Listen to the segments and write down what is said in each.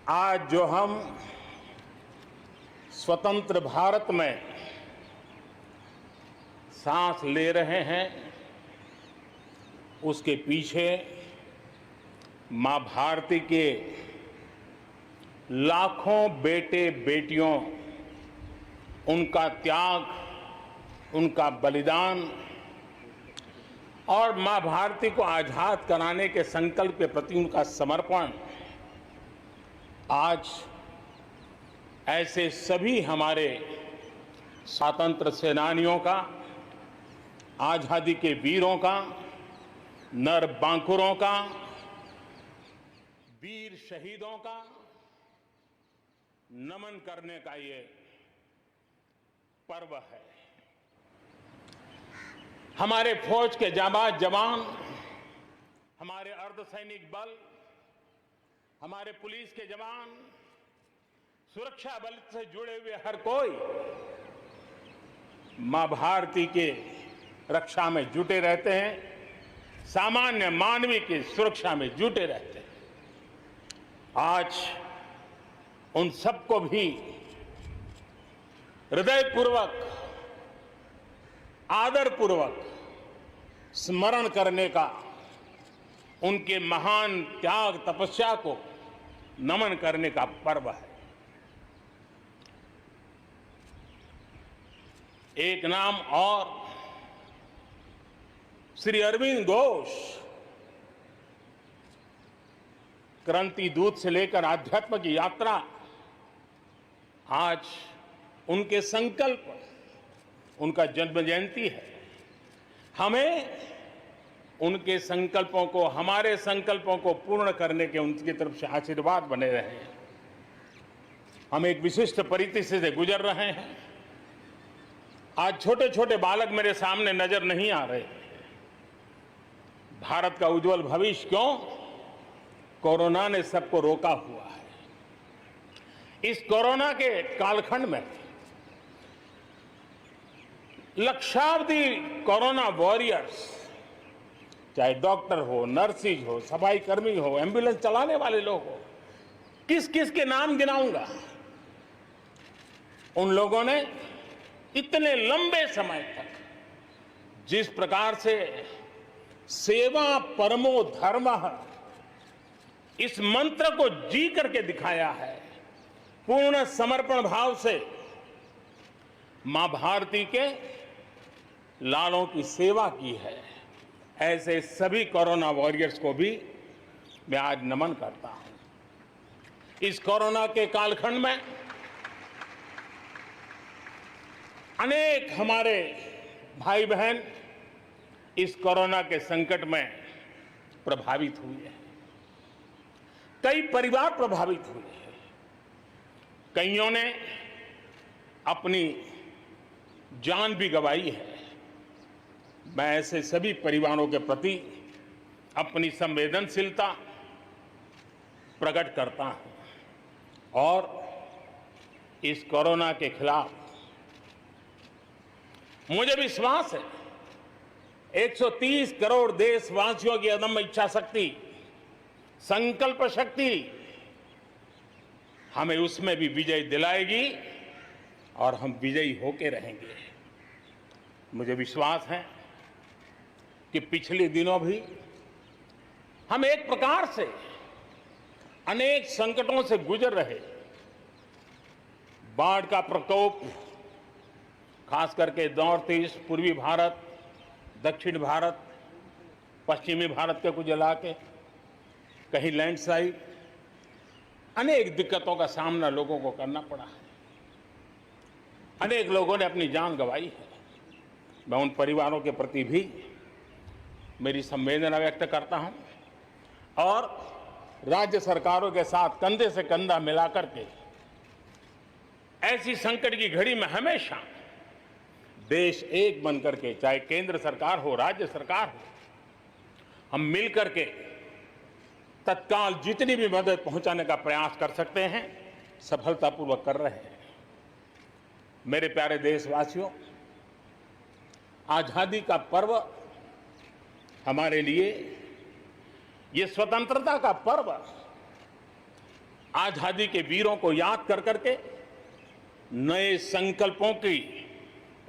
आज जो हम स्वतंत्र भारत में सांस ले रहे हैं, उसके पीछे मां भारती के लाखों बेटे बेटियों, उनका त्याग, उनका बलिदान और मां भारती को आजाद कराने के संकल्प के प्रति उनका समर्पण आज ऐसे सभी हमारे स्वतंत्र सेनानियों का, आजादी के वीरों का, नर बांकुरों का, वीर शहीदों का नमन करने का ये पर्व है। हमारे फौज के जाबाज जवान, हमारे अर्धसैनिक बल, हमारे पुलिस के जवान, सुरक्षा बल से जुड़े हुए हर कोई मां भारती के रक्षा में जुटे रहते हैं, सामान्य मानवीय की सुरक्षा में जुटे रहते हैं। आज उन सबको भी हृदयपूर्वक, आदरपूर्वक स्मरण करने का, उनके महान त्याग तपस्या को नमन करने का पर्व है। एक नाम और, श्री अरविंद घोष क्रांति दूत से लेकर आध्यात्म की यात्रा, आज उनके संकल्प, उनका जन्म जयंती है। हमें उनके संकल्पों को, हमारे संकल्पों को पूर्ण करने के उनकी तरफ से आशीर्वाद बने रहे। हम एक विशिष्ट परिस्थिति से गुजर रहे हैं। आज छोटे छोटे बालक मेरे सामने नजर नहीं आ रहे। भारत का उज्जवल भविष्य क्यों? कोरोना ने सबको रोका हुआ है। इस कोरोना के कालखंड में लक्षावधि कोरोना वॉरियर्स, चाहे डॉक्टर हो, नर्सिस हो, सफाई कर्मी हो, एम्बुलेंस चलाने वाले लोग हो, किस किस के नाम गिनाऊंगा। उन लोगों ने इतने लंबे समय तक जिस प्रकार से सेवा परमो धर्मः इस मंत्र को जी करके दिखाया है, पूर्ण समर्पण भाव से मां भारती के लालों की सेवा की है, ऐसे सभी कोरोना वॉरियर्स को भी मैं आज नमन करता हूं। इस कोरोना के कालखंड में अनेक हमारे भाई बहन इस कोरोना के संकट में प्रभावित हुए हैं। कई परिवार प्रभावित हुए हैं। कईयों ने अपनी जान भी गंवाई है। मैं ऐसे सभी परिवारों के प्रति अपनी संवेदनशीलता प्रकट करता हूं और इस कोरोना के खिलाफ मुझे विश्वास है 130 करोड़ देशवासियों की अदम्य इच्छा शक्ति, संकल्प शक्ति हमें उसमें भी विजय दिलाएगी और हम विजयी होके रहेंगे। मुझे विश्वास है कि पिछले दिनों भी हम एक प्रकार से अनेक संकटों से गुजर रहे। बाढ़ का प्रकोप, खास करके नॉर्थ ईस्ट, पूर्वी भारत, दक्षिण भारत, पश्चिमी भारत के कुछ इलाके, कहीं लैंडस्लाइड, अनेक दिक्कतों का सामना लोगों को करना पड़ा है। अनेक लोगों ने अपनी जान गंवाई है। मैं उन परिवारों के प्रति भी मेरी संवेदना व्यक्त करता हूं और राज्य सरकारों के साथ कंधे से कंधा मिलाकर के ऐसी संकट की घड़ी में हमेशा देश एक बनकर के, चाहे केंद्र सरकार हो, राज्य सरकार हो, हम मिलकर के तत्काल जितनी भी मदद पहुंचाने का प्रयास कर सकते हैं, सफलतापूर्वक कर रहे हैं। मेरे प्यारे देशवासियों, आजादी का पर्व हमारे लिए, ये स्वतंत्रता का पर्व आजादी के वीरों को याद कर करके नए संकल्पों की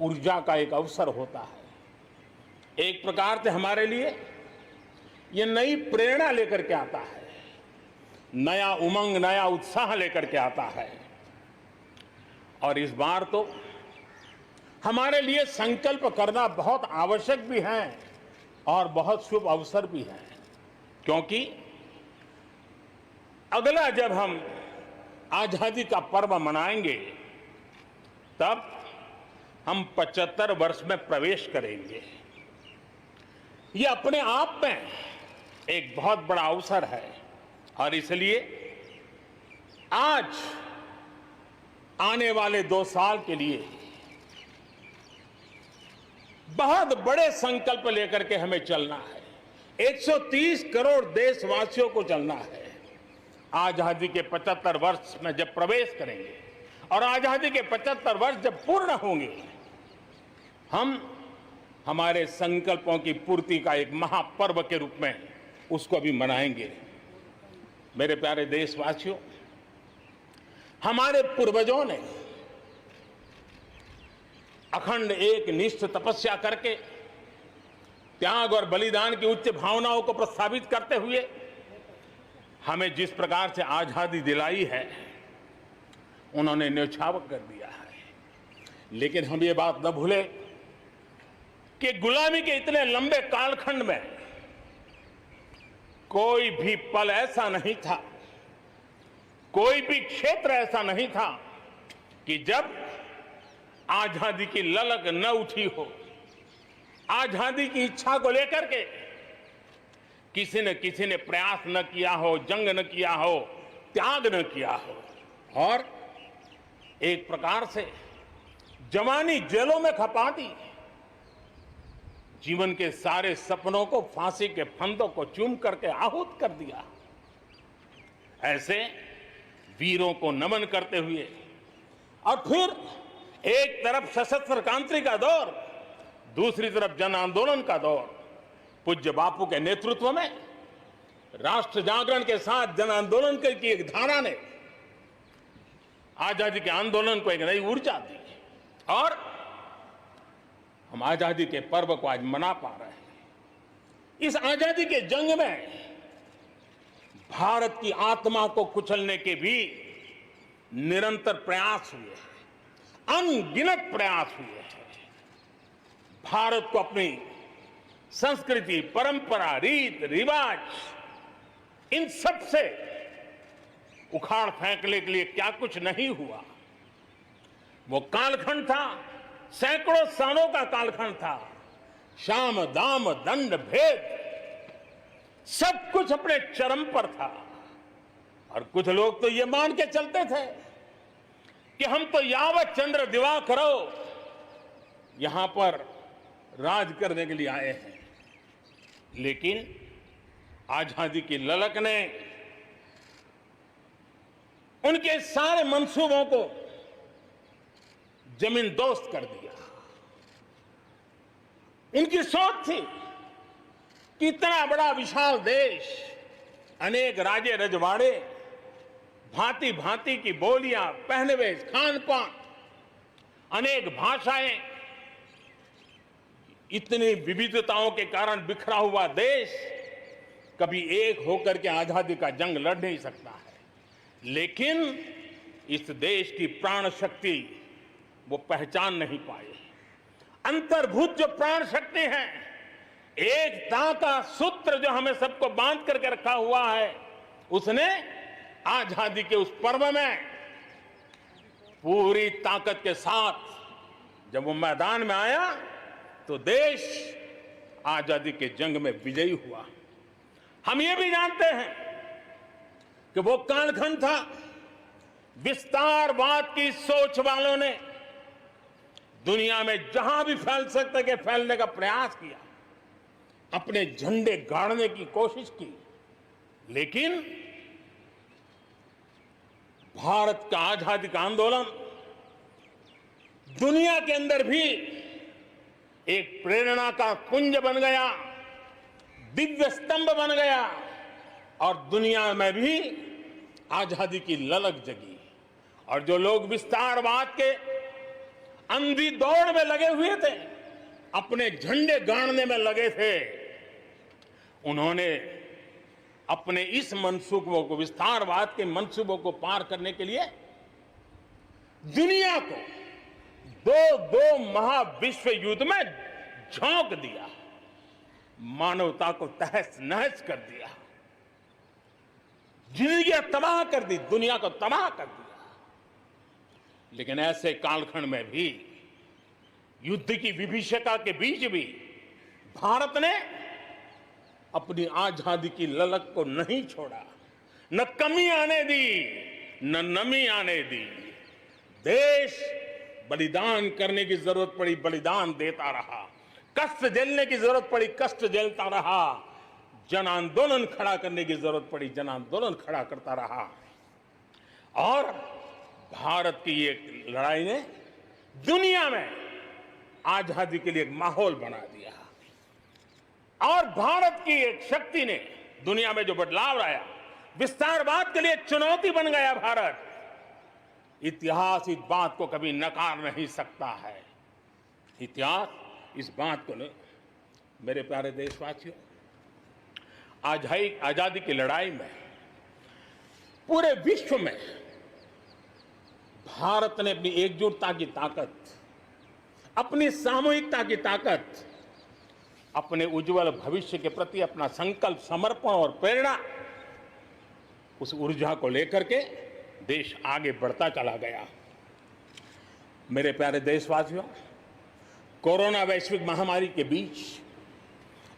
ऊर्जा का एक अवसर होता है। एक प्रकार से हमारे लिए ये नई प्रेरणा लेकर के आता है, नया उमंग, नया उत्साह लेकर के आता है। और इस बार तो हमारे लिए संकल्प करना बहुत आवश्यक भी है और बहुत शुभ अवसर भी है, क्योंकि अगला जब हम आजादी का पर्व मनाएंगे तब हम 75 वर्ष में प्रवेश करेंगे। ये अपने आप में एक बहुत बड़ा अवसर है और इसलिए आज आने वाले 2 साल के लिए बहुत बड़े संकल्प लेकर के हमें चलना है। 130 करोड़ देशवासियों को चलना है। आजादी के 75 वर्ष में जब प्रवेश करेंगे और आजादी के 75 वर्ष जब पूर्ण होंगे, हम हमारे संकल्पों की पूर्ति का एक महापर्व के रूप में उसको भी मनाएंगे। मेरे प्यारे देशवासियों, हमारे पूर्वजों ने अखंड एक निष्ठ तपस्या करके त्याग और बलिदान की उच्च भावनाओं को प्रस्तावित करते हुए हमें जिस प्रकार से आजादी दिलाई है, उन्होंने न्यौछावर कर दिया है। लेकिन हम ये बात न भूलें कि गुलामी के इतने लंबे कालखंड में कोई भी पल ऐसा नहीं था, कोई भी क्षेत्र ऐसा नहीं था कि जब आजादी की ललक न उठी हो, आजादी की इच्छा को लेकर के किसी ने प्रयास न किया हो, जंग न किया हो, त्याग न किया हो और एक प्रकार से जवानी जेलों में खपा दी, जीवन के सारे सपनों को फांसी के फंदों को चूम करके आहूत कर दिया। ऐसे वीरों को नमन करते हुए और फिर एक तरफ सशस्त्र क्रांति का दौर, दूसरी तरफ जन आंदोलन का दौर, पूज्य बापू के नेतृत्व में राष्ट्र जागरण के साथ जन आंदोलन की एक धारा ने आजादी के आंदोलन को एक नई ऊर्जा दी और हम आजादी के पर्व को आज मना पा रहे हैं। इस आजादी के जंग में भारत की आत्मा को कुचलने के भी निरंतर प्रयास हुए हैं, अनगिनत प्रयास हुए हैं। भारत को अपनी संस्कृति, परंपरा, रीत रिवाज, इन सब से उखाड़ फेंकने के लिए क्या कुछ नहीं हुआ। वो कालखंड था, सैकड़ों सालों का कालखंड था। शाम दाम दंड भेद सब कुछ अपने चरम पर था और कुछ लोग तो ये मान के चलते थे कि हम तो यावत चंद्र दिवाकरो यहां पर राज करने के लिए आए हैं। लेकिन आजादी की ललक ने उनके सारे मंसूबों को जमींदोस्त कर दिया। उनकी सोच थी कि इतना बड़ा विशाल देश, अनेक राजे रजवाड़े, भांति भांति की बोलियां, पहनवेश, खान पान, अनेक भाषाएं, इतनी विविधताओं के कारण बिखरा हुआ देश कभी एक होकर के आजादी का जंग लड़ नहीं सकता है। लेकिन इस देश की प्राण शक्ति वो पहचान नहीं पाए। अंतर्भूत जो प्राण शक्ति है, एकता का सूत्र जो हमें सबको बांध करके रखा हुआ है, उसने आजादी के उस पर्व में पूरी ताकत के साथ जब वो मैदान में आया तो देश आजादी के जंग में विजयी हुआ। हम ये भी जानते हैं कि वो कालखंड था, विस्तारवाद की सोच वालों ने दुनिया में जहां भी फैल सकते के फैलने का प्रयास किया, अपने झंडे गाड़ने की कोशिश की। लेकिन भारत का आजादी का आंदोलन दुनिया के अंदर भी एक प्रेरणा का पुंज बन गया, दिव्य स्तंभ बन गया और दुनिया में भी आजादी की ललक जगी। और जो लोग विस्तारवाद के अंधी दौड़ में लगे हुए थे, अपने झंडे गाड़ने में लगे थे, उन्होंने अपने इस मंसूबों को, विस्तारवाद के मंसूबों को पार करने के लिए दुनिया को दो महाविश्व युद्ध में झोंक दिया, मानवता को तहस नहस कर दिया, जिंदगियां तबाह कर दी, दुनिया को तबाह कर दिया। लेकिन ऐसे कालखंड में भी, युद्ध की विभीषिका के बीच भी, भारत ने अपनी आजादी की ललक को नहीं छोड़ा, न कमी आने दी, न नमी आने दी। देश बलिदान करने की जरूरत पड़ी, बलिदान देता रहा, कष्ट झेलने की जरूरत पड़ी, कष्ट झेलता रहा, जन आंदोलन खड़ा करने की जरूरत पड़ी, जन आंदोलन खड़ा करता रहा। और भारत की ये लड़ाई ने दुनिया में आजादी के लिए एक माहौल बना दिया। और भारत की एक शक्ति ने दुनिया में जो बदलाव लाया, विस्तारवाद के लिए चुनौती बन गया भारत। इतिहास इस बात को कभी नकार नहीं सकता है। इतिहास इस बात को मेरे प्यारे देशवासियों, आजादी की लड़ाई में पूरे विश्व में भारत ने अपनी एकजुटता की ताकत, अपनी सामूहिकता की ताकत, अपने उज्जवल भविष्य के प्रति अपना संकल्प, समर्पण और प्रेरणा, उस ऊर्जा को लेकर के देश आगे बढ़ता चला गया। मेरे प्यारे देशवासियों, कोरोना वैश्विक महामारी के बीच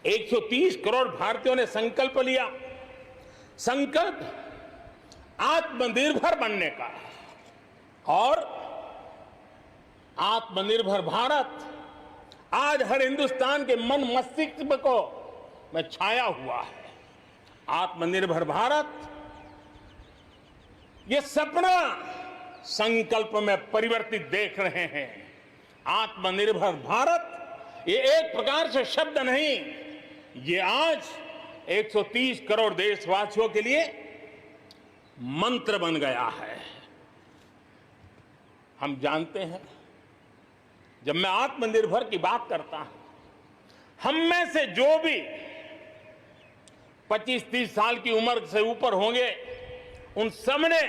130 करोड़ भारतीयों ने संकल्प लिया, संकल्प आत्मनिर्भर बनने का। और आत्मनिर्भर भारत आज हर हिंदुस्तान के मन मस्तिष्क को में छाया हुआ है। आत्मनिर्भर भारत, ये सपना संकल्प में परिवर्तित देख रहे हैं। आत्मनिर्भर भारत ये एक प्रकार से शब्द नहीं, ये आज 130 करोड़ देशवासियों के लिए मंत्र बन गया है। हम जानते हैं, जब मैं आत्मनिर्भर की बात करता हूं, हम में से जो भी 25-30 साल की उम्र से ऊपर होंगे, उन सबने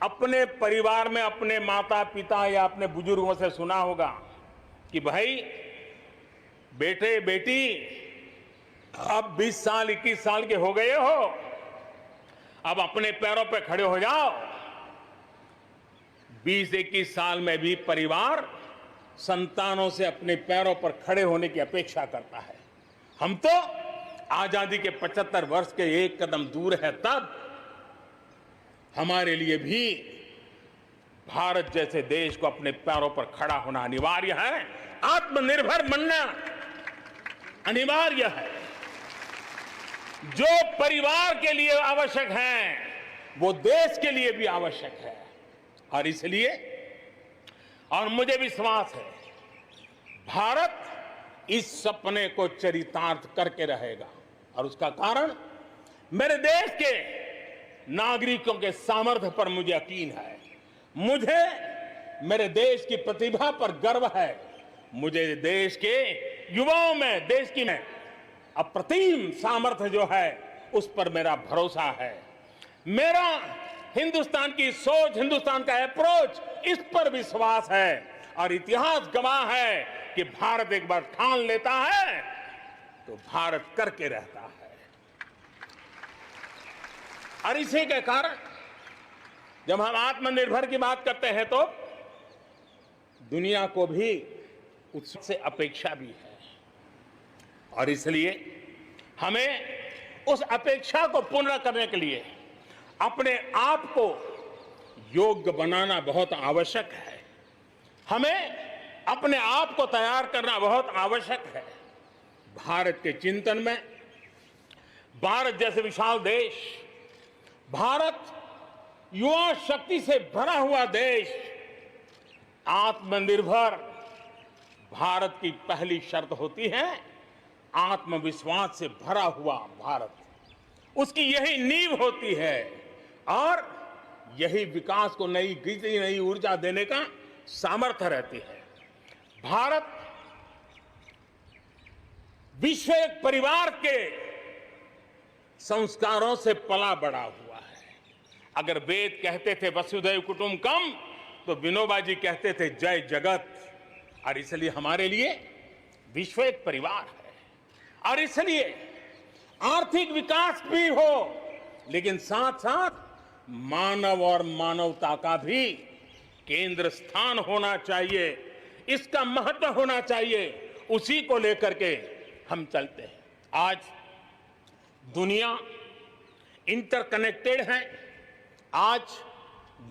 अपने परिवार में अपने माता पिता या अपने बुजुर्गों से सुना होगा कि भाई बेटे बेटी, अब 20 साल 21 साल के हो गए हो, अब अपने पैरों पे खड़े हो जाओ। 20-21 साल में भी परिवार संतानों से अपने पैरों पर खड़े होने की अपेक्षा करता है। हम तो आजादी के 75 वर्ष के एक कदम दूर है, तब हमारे लिए भी भारत जैसे देश को अपने पैरों पर खड़ा होना अनिवार्य है। आत्मनिर्भर बनना अनिवार्य है। जो परिवार के लिए आवश्यक है, वो देश के लिए भी आवश्यक है। और इसलिए, और मुझे विश्वास है, भारत इस सपने को चरितार्थ करके रहेगा। और उसका कारण मेरे देश के नागरिकों के सामर्थ्य पर मुझे यकीन है। मुझे मेरे देश की प्रतिभा पर गर्व है। मुझे देश के युवाओं में, देश की में अप्रतिम सामर्थ्य जो है, उस पर मेरा भरोसा है। मेरा हिंदुस्तान की सोच, हिंदुस्तान का अप्रोच, इस पर विश्वास है। और इतिहास गवाह है कि भारत एक बार ठान लेता है तो भारत करके रहता है। और इसी के कारण जब हम आत्मनिर्भर की बात करते हैं तो दुनिया को भी उससे अपेक्षा भी है। और इसलिए हमें उस अपेक्षा को पूर्ण करने के लिए अपने आप को योग्य बनाना बहुत आवश्यक है। हमें अपने आप को तैयार करना बहुत आवश्यक है। भारत के चिंतन में, भारत जैसे विशाल देश, भारत युवा शक्ति से भरा हुआ देश, आत्मनिर्भर भारत की पहली शर्त होती है आत्मविश्वास से भरा हुआ भारत। उसकी यही नींव होती है। और यही विकास को नई ऊर्जा देने का सामर्थ्य रहती है। भारत विश्व एक परिवार के संस्कारों से पला बड़ा हुआ है। अगर वेद कहते थे वसुधैव कुटुंबकम, तो विनोबा जी कहते थे जय जगत। और इसलिए हमारे लिए विश्व एक परिवार है, और इसलिए आर्थिक विकास भी हो, लेकिन साथ साथ मानव और मानवता का भी केंद्र स्थान होना चाहिए, इसका महत्व होना चाहिए। उसी को लेकर के हम चलते हैं। आज दुनिया इंटरकनेक्टेड है, आज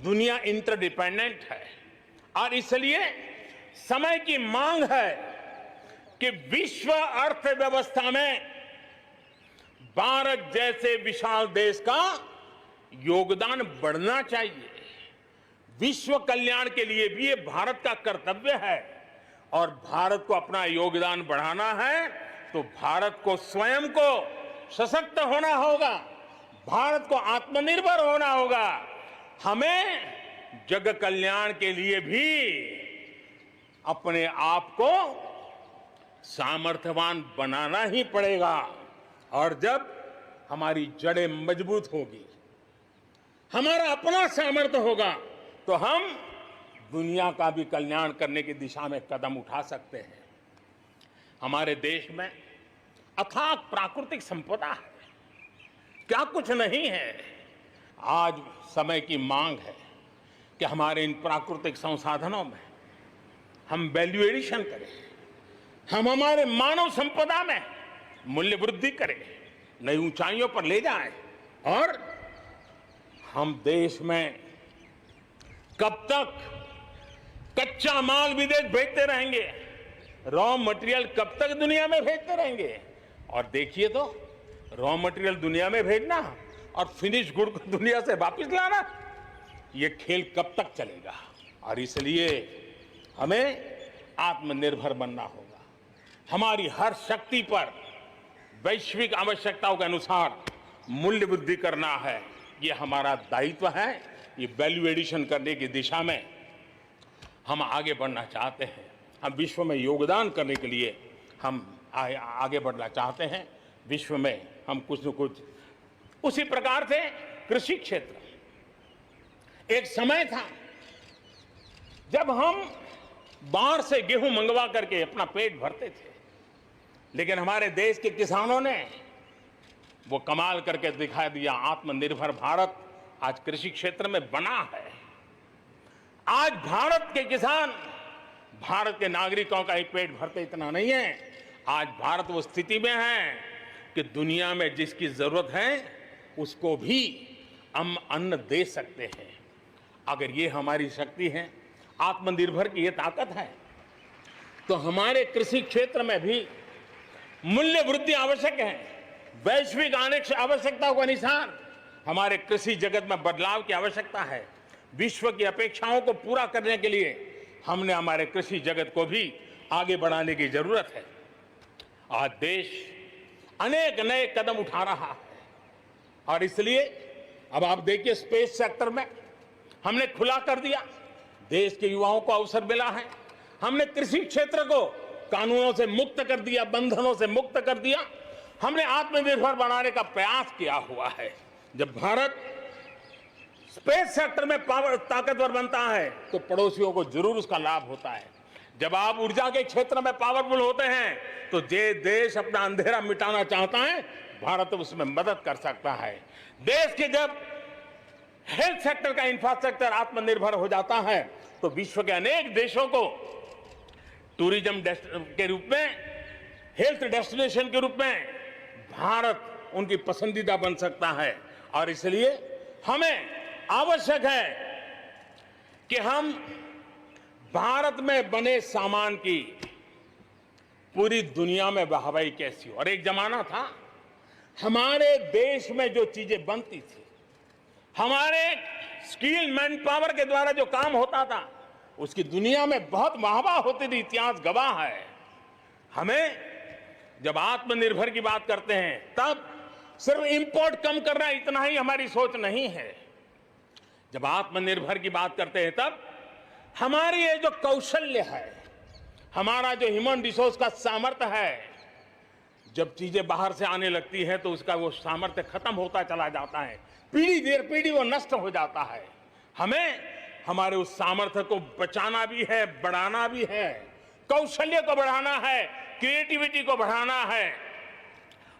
दुनिया इंटरडिपेंडेंट है, और इसलिए समय की मांग है कि विश्व अर्थव्यवस्था में भारत जैसे विशाल देश का योगदान बढ़ना चाहिए। विश्व कल्याण के लिए भी ये भारत का कर्तव्य है, और भारत को अपना योगदान बढ़ाना है तो भारत को स्वयं को सशक्त होना होगा, भारत को आत्मनिर्भर होना होगा। हमें जग कल्याण के लिए भी अपने आप को सामर्थ्यवान बनाना ही पड़ेगा। और जब हमारी जड़ें मजबूत होगी, हमारा अपना सामर्थ्य होगा, तो हम दुनिया का भी कल्याण करने की दिशा में कदम उठा सकते हैं। हमारे देश में अथाक प्राकृतिक संपदा है, क्या कुछ नहीं है। आज समय की मांग है कि हमारे इन प्राकृतिक संसाधनों में हम वैल्यू एडिशन करें, हम हमारे मानव संपदा में मूल्य वृद्धि करें, नई ऊंचाइयों पर ले जाएं, और हम देश में कब तक कच्चा माल विदेश भेजते रहेंगे, रॉ मटेरियल कब तक दुनिया में भेजते रहेंगे। और देखिए तो रॉ मटेरियल दुनिया में भेजना और फिनिश गुड को दुनिया से वापस लाना, ये खेल कब तक चलेगा। और इसलिए हमें आत्मनिर्भर बनना होगा। हमारी हर शक्ति पर वैश्विक आवश्यकताओं के अनुसार मूल्य वृद्धि करना है, ये हमारा दायित्व है। ये वैल्यू एडिशन करने की दिशा में हम आगे बढ़ना चाहते हैं। हम विश्व में योगदान करने के लिए हम आगे बढ़ना चाहते हैं। विश्व में हम कुछ न कुछ, उसी प्रकार से कृषि क्षेत्र, एक समय था जब हम बाहर से गेहूं मंगवा करके अपना पेट भरते थे, लेकिन हमारे देश के किसानों ने वो कमाल करके दिखा दिया। आत्मनिर्भर भारत आज कृषि क्षेत्र में बना है। आज भारत के किसान, भारत के नागरिकों का ही पेट भरते इतना नहीं है, आज भारत वो स्थिति में है कि दुनिया में जिसकी जरूरत है उसको भी हम अन्न दे सकते हैं। अगर ये हमारी शक्ति है, आत्मनिर्भर की ये ताकत है, तो हमारे कृषि क्षेत्र में भी मूल्य वृद्धि आवश्यक है। वैश्विक आवश्यकताओं के अनुसार हमारे कृषि जगत में बदलाव की आवश्यकता है। विश्व की अपेक्षाओं को पूरा करने के लिए हमने हमारे कृषि जगत को भी आगे बढ़ाने की जरूरत है। आज देश अनेक नए कदम उठा रहा है, और इसलिए अब आप देखिए स्पेस सेक्टर में हमने खुला कर दिया, देश के युवाओं को अवसर मिला है। हमने कृषि क्षेत्र को कानूनों से मुक्त कर दिया, बंधनों से मुक्त कर दिया। हमने आत्मनिर्भर बनाने का प्रयास किया हुआ है। जब भारत स्पेस सेक्टर में ताकतवर बनता है तो पड़ोसियों को जरूर उसका लाभ होता है। जब आप ऊर्जा के क्षेत्र में पावरफुल होते हैं तो जे देश अपना अंधेरा मिटाना चाहता है, भारत उसमें मदद कर सकता है। देश के जब हेल्थ सेक्टर का इंफ्रास्ट्रक्चर आत्मनिर्भर हो जाता है तो विश्व के अनेक देशों को टूरिज्म के रूप में, हेल्थ डेस्टिनेशन के रूप में भारत उनकी पसंदीदा बन सकता है। और इसलिए हमें आवश्यक है कि हम भारत में बने सामान की पूरी दुनिया में वाहवाही कैसी हो। और एक जमाना था हमारे देश में जो चीजें बनती थी, हमारे स्किल मैन पावर के द्वारा जो काम होता था, उसकी दुनिया में बहुत वाहवाह होती थी, इतिहास गवाह है। हमें जब आत्मनिर्भर की बात करते हैं तब सिर्फ इंपोर्ट कम करना इतना ही हमारी सोच नहीं है। जब आत्मनिर्भर की बात करते हैं तब हमारी ये जो कौशल्य है, हमारा जो ह्यूमन रिसोर्स का सामर्थ्य है, जब चीजें बाहर से आने लगती हैं तो उसका वो सामर्थ्य खत्म होता चला जाता है, पीढ़ी दर पीढ़ी वो नष्ट हो जाता है। हमें हमारे उस सामर्थ्य को बचाना भी है, बढ़ाना भी है, कौशल्य को बढ़ाना है, क्रिएटिविटी को बढ़ाना है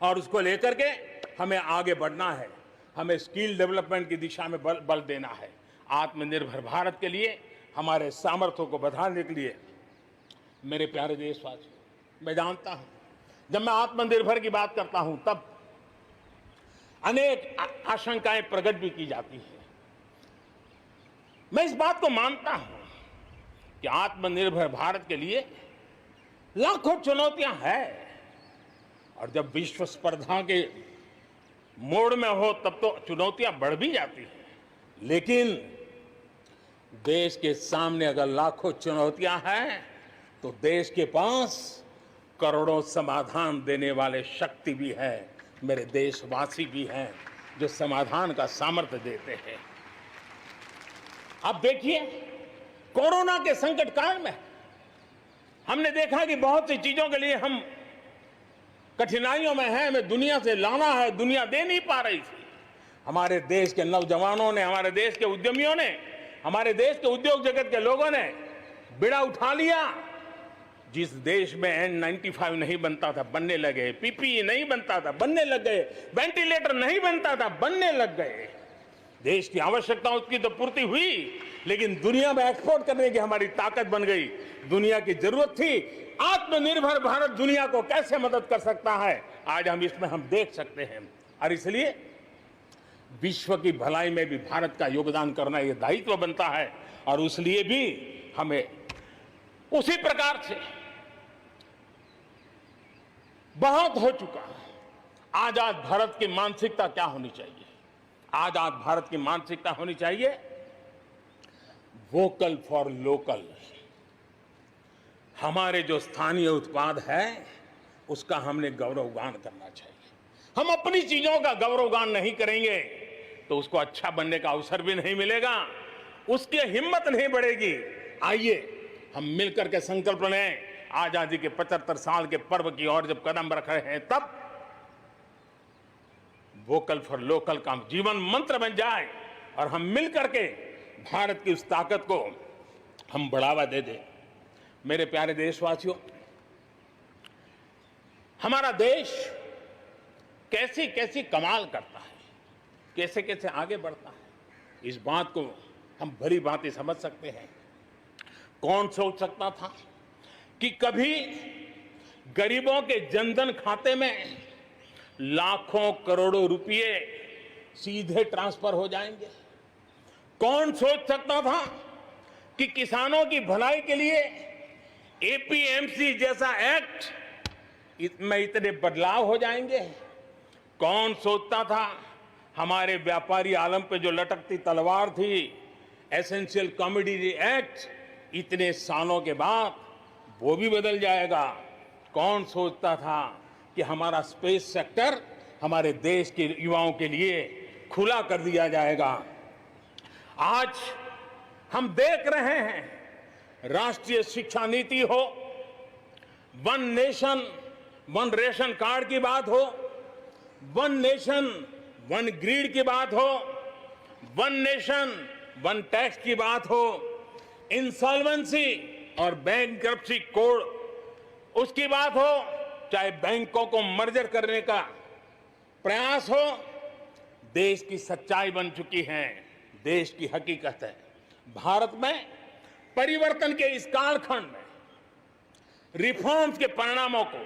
और उसको लेकर के हमें आगे बढ़ना है। हमें स्किल डेवलपमेंट की दिशा में बल देना है। आत्मनिर्भर भारत के लिए, हमारे सामर्थ्य को बढ़ाने के लिए मेरे प्यारे देशवासियों, मैं जानता हूं जब मैं आत्मनिर्भर की बात करता हूं तब अनेक आशंकाएं प्रकट भी की जाती हैं। मैं इस बात को मानता हूं कि आत्मनिर्भर भारत के लिए लाखों चुनौतियां हैं और जब विश्व स्पर्धा के मोड़ में हो तब तो चुनौतियां बढ़ भी जाती हैं, लेकिन देश के सामने अगर लाखों चुनौतियां हैं तो देश के पास करोड़ों समाधान देने वाले शक्ति भी है, मेरे देशवासी भी हैं जो समाधान का सामर्थ्य देते हैं। आप देखिए, कोरोना के संकट काल में हमने देखा कि बहुत सी चीजों के लिए हम कठिनाइयों में हैं, हमें दुनिया से लाना है, दुनिया दे नहीं पा रही थी। हमारे देश के नौजवानों ने, हमारे देश के उद्यमियों ने, हमारे देश के उद्योग जगत के लोगों ने बीड़ा उठा लिया। जिस देश में N95 नहीं बनता था बनने लगे, पीपीई नहीं बनता था बनने लग गए, वेंटिलेटर नहीं बनता था बनने लग गए। देश की आवश्यकता उसकी तो पूर्ति हुई, लेकिन दुनिया में एक्सपोर्ट करने की हमारी ताकत बन गई। दुनिया की जरूरत थी, आत्मनिर्भर भारत दुनिया को कैसे मदद कर सकता है, आज हम इसमें देख सकते हैं। और इसलिए विश्व की भलाई में भी भारत का योगदान करना यह दायित्व बनता है और उसलिए भी हमें उसी प्रकार से बहुत हो चुका। आजाद भारत की मानसिकता क्या होनी चाहिए? आजाद भारत की मानसिकता होनी चाहिए वोकल फॉर लोकल। हमारे जो स्थानीय उत्पाद है उसका हमने गौरवगान करना चाहिए। हम अपनी चीजों का गौरवगान नहीं करेंगे तो उसको अच्छा बनने का अवसर भी नहीं मिलेगा, उसकी हिम्मत नहीं बढ़ेगी। आइए हम मिलकर के संकल्प लें, आजादी के 75 साल के पर्व की ओर जब कदम रख रहे हैं तब वोकल फॉर लोकल का जीवन मंत्र बन जाए और हम मिलकर के भारत की उस ताकत को हम बढ़ावा दे दें। मेरे प्यारे देशवासियों, हमारा देश कैसी कैसी कमाल करता है, कैसे कैसे आगे बढ़ता है, इस बात को हम भली भांति समझ सकते हैं। कौन सोच सकता था कि कभी गरीबों के जनधन खाते में लाखों करोड़ों रुपए सीधे ट्रांसफर हो जाएंगे? कौन सोच सकता था कि किसानों की भलाई के लिए एपीएमसी जैसा एक्ट में इतने बदलाव हो जाएंगे? कौन सोचता था हमारे व्यापारी आलम पे जो लटकती तलवार थी, एसेंशियल कमोडिटी एक्ट, इतने सालों के बाद वो भी बदल जाएगा? कौन सोचता था कि हमारा स्पेस सेक्टर हमारे देश के युवाओं के लिए खुला कर दिया जाएगा? आज हम देख रहे हैं, राष्ट्रीय शिक्षा नीति हो, one nation one ration card की बात हो, वन नेशन वन ग्रिड की बात हो, वन नेशन वन टैक्स की बात हो, इंसॉल्वेंसी और बैंकरप्सी कोड उसकी बात हो, चाहे बैंकों को मर्जर करने का प्रयास हो, देश की सच्चाई बन चुकी है, देश की हकीकत है। भारत में परिवर्तन के इस कालखंड में रिफॉर्म्स के परिणामों को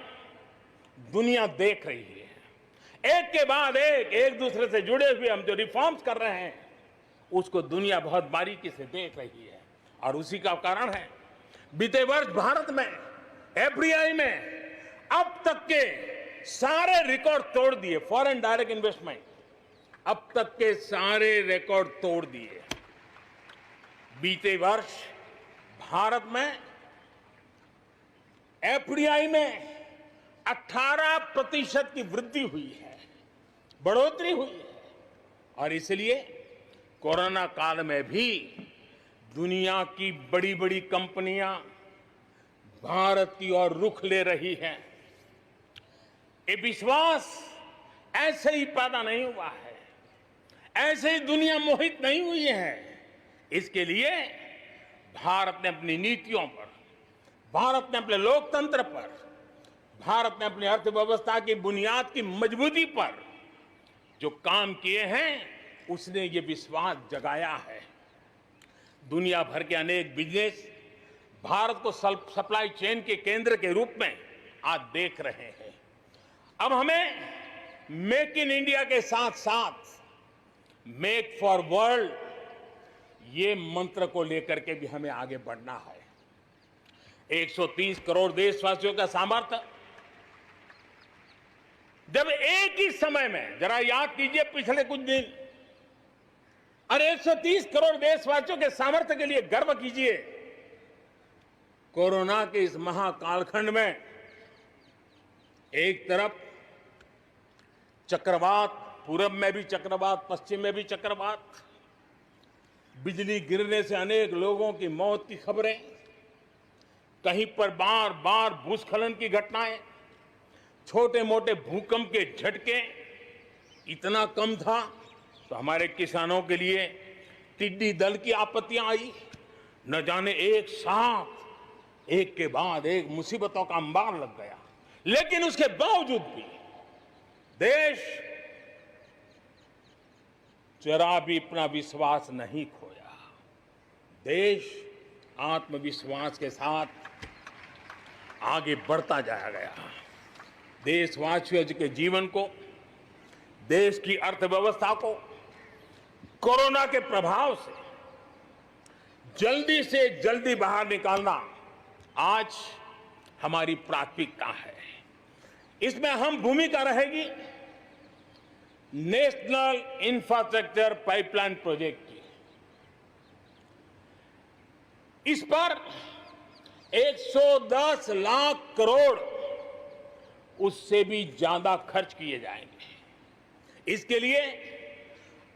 दुनिया देख रही है। एक के बाद एक दूसरे से जुड़े हुए हम जो रिफॉर्म्स कर रहे हैं उसको दुनिया बहुत बारीकी से देख रही है और उसी का कारण है बीते वर्ष भारत में एफडीआई में अब तक के सारे रिकॉर्ड तोड़ दिए। फॉरेन डायरेक्ट इन्वेस्टमेंट अब तक के सारे रिकॉर्ड तोड़ दिए। बीते वर्ष भारत में एफडीआई में 18% की वृद्धि हुई है, बढ़ोतरी हुई है और इसलिए कोरोना काल में भी दुनिया की बड़ी बड़ी कंपनियां भारत की ओर रुख ले रही हैं। ये विश्वास ऐसे ही पैदा नहीं हुआ है, ऐसे ही दुनिया मोहित नहीं हुई है। इसके लिए भारत ने अपनी नीतियों पर, भारत ने अपने लोकतंत्र पर, भारत ने अपनी अर्थव्यवस्था की बुनियाद की मजबूती पर जो काम किए हैं, उसने ये विश्वास जगाया है। दुनिया भर के अनेक बिजनेस भारत को सप्लाई चेन के केंद्र के रूप में आज देख रहे हैं। अब हमें मेक इन इंडिया के साथ साथ मेक फॉर वर्ल्ड, ये मंत्र को लेकर के भी हमें आगे बढ़ना है। 130 करोड़ देशवासियों का सामर्थ्य, जब एक ही समय में, जरा याद कीजिए पिछले कुछ दिन, और 130 करोड़ देशवासियों के सामर्थ्य के लिए गर्व कीजिए। कोरोना के इस महाकालखंड में एक तरफ चक्रवात, पूरब में भी चक्रवात, पश्चिम में भी चक्रवात, बिजली गिरने से अनेक लोगों की मौत की खबरें, कहीं पर बार बार भूस्खलन की घटनाएं, छोटे मोटे भूकंप के झटके। इतना कम था तो हमारे किसानों के लिए टिड्डी दल की आपत्तियां आई। न जाने एक साथ एक के बाद एक मुसीबतों का अंबार लग गया, लेकिन उसके बावजूद भी देश जरा भी अपना विश्वास नहीं खोया। देश आत्मविश्वास के साथ आगे बढ़ता जाया गया। देशवासियों के जीवन को, देश की अर्थव्यवस्था को कोरोना के प्रभाव से जल्दी से जल्दी बाहर निकालना आज हमारी प्राथमिकता है। इसमें अहम भूमिका रहेगी नेशनल इंफ्रास्ट्रक्चर पाइपलाइन प्रोजेक्ट की। इस पर 110 लाख करोड़, उससे भी ज्यादा खर्च किए जाएंगे। इसके लिए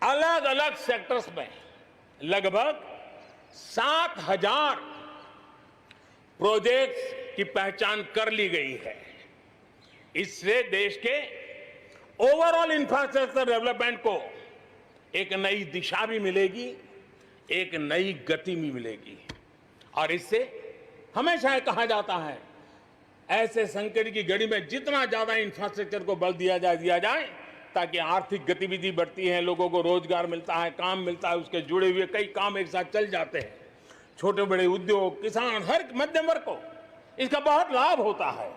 अलग अलग सेक्टर्स में लगभग 7,000 प्रोजेक्ट्स की पहचान कर ली गई है। इससे देश के ओवरऑल इंफ्रास्ट्रक्चर डेवलपमेंट को एक नई दिशा भी मिलेगी, एक नई गति भी मिलेगी। और इससे हमेशा कहा जाता है, ऐसे संकट की घड़ी में जितना ज्यादा इंफ्रास्ट्रक्चर को बल दिया जाए ताकि आर्थिक गतिविधि बढ़ती है, लोगों को रोजगार मिलता है, काम मिलता है, उसके जुड़े हुए कई काम एक साथ चल जाते हैं। छोटे बड़े उद्योग, किसान, हर मध्यम वर्ग को इसका बहुत लाभ होता है।